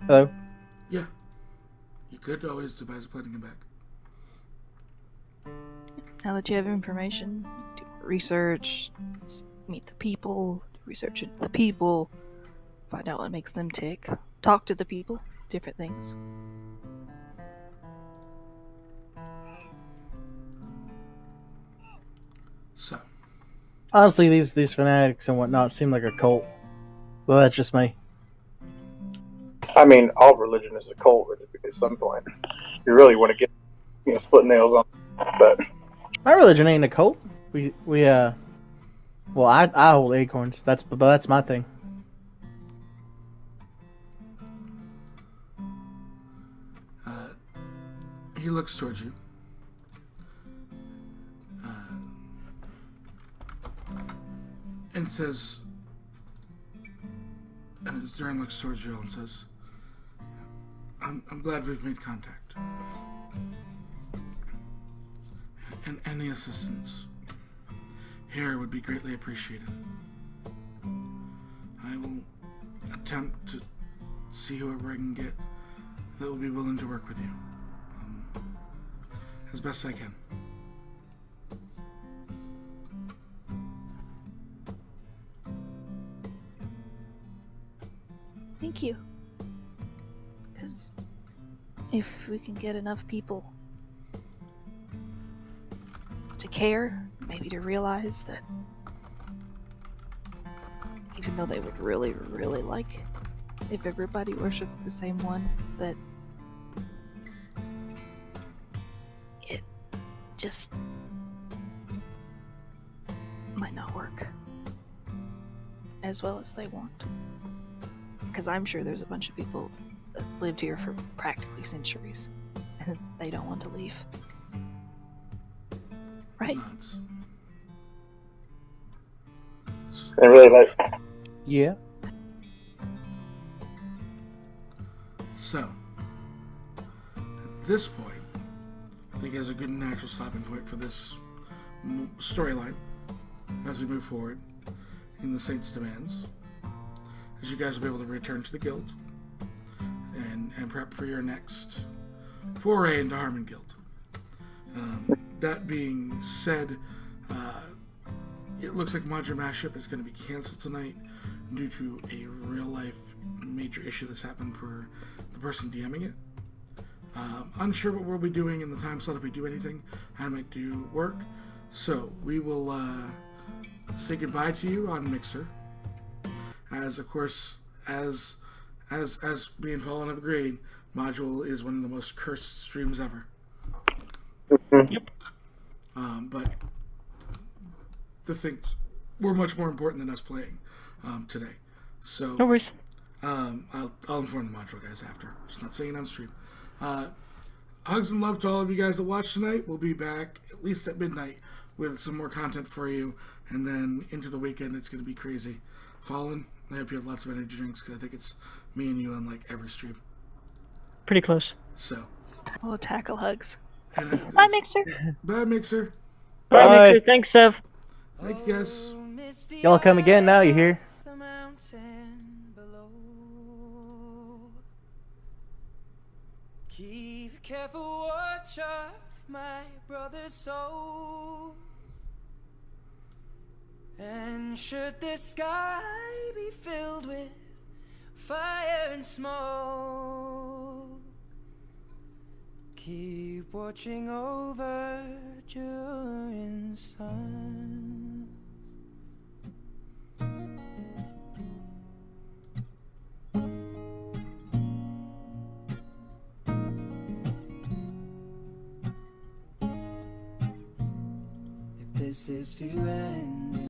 Hello? Yeah. You could always devise a plan to come back. Now that you have information, do research, meet the people, do research into the people, find out what makes them tick, talk to the people, different things. So, Honestly, these fanatics and whatnot seem like a cult. Well, that's just me. I mean, all religion is a cult at some point. You really want to get, split nails on. But My religion ain't a cult. Well, I hold acorns. But that's my thing. he looks towards you. And says, Duran looks towards you and says, I'm glad we've made contact. And any assistance here would be greatly appreciated. I will attempt to see whoever I can get that will be willing to work with you. As best I can. Thank you. Because if we can get enough people to care, maybe to realize that even though they would really, really like if everybody worshipped the same one, that it just might not work as well as they want. Because I'm sure there's a bunch of people that lived here for practically centuries, and they don't want to leave. Right? Nods. and really, Yeah. So, at this point, I think there's a good natural stopping point for this storyline as we move forward in the Saints' demands. As you guys will be able to return to the guild and prep for your next foray into Harmon Guild. That being said, it looks like Modular Mashup is going to be canceled tonight due to a real-life major issue that's happened for the person DMing it. Unsure what we'll be doing in the time slot if we do anything. I might do work. So we will say goodbye to you on Mixer. As of course, as me and Fallen have agreed, Module is one of the most cursed streams ever. Yep. But the things were much more important than us playing today. So No worries. I'll inform the Module guys after. Just not saying on stream. Hugs and love to all of you guys that watched tonight. We'll be back at least at midnight with some more content for you, and then into the weekend it's going to be crazy. Fallen, I hope you have lots of energy drinks because I think it's me and you on like every stream. Pretty close. So We'll tackle Hugs. Bye, Mixer. Bye, Mixer. Bye, Bye. Mixer. Thanks, Sev. Thank you, guys. Y'all come again now, you hear? The mountain below. Keep careful watch of my brother's souls. And should the sky be filled with fire and smoke, keep watching over during sun. If this is to end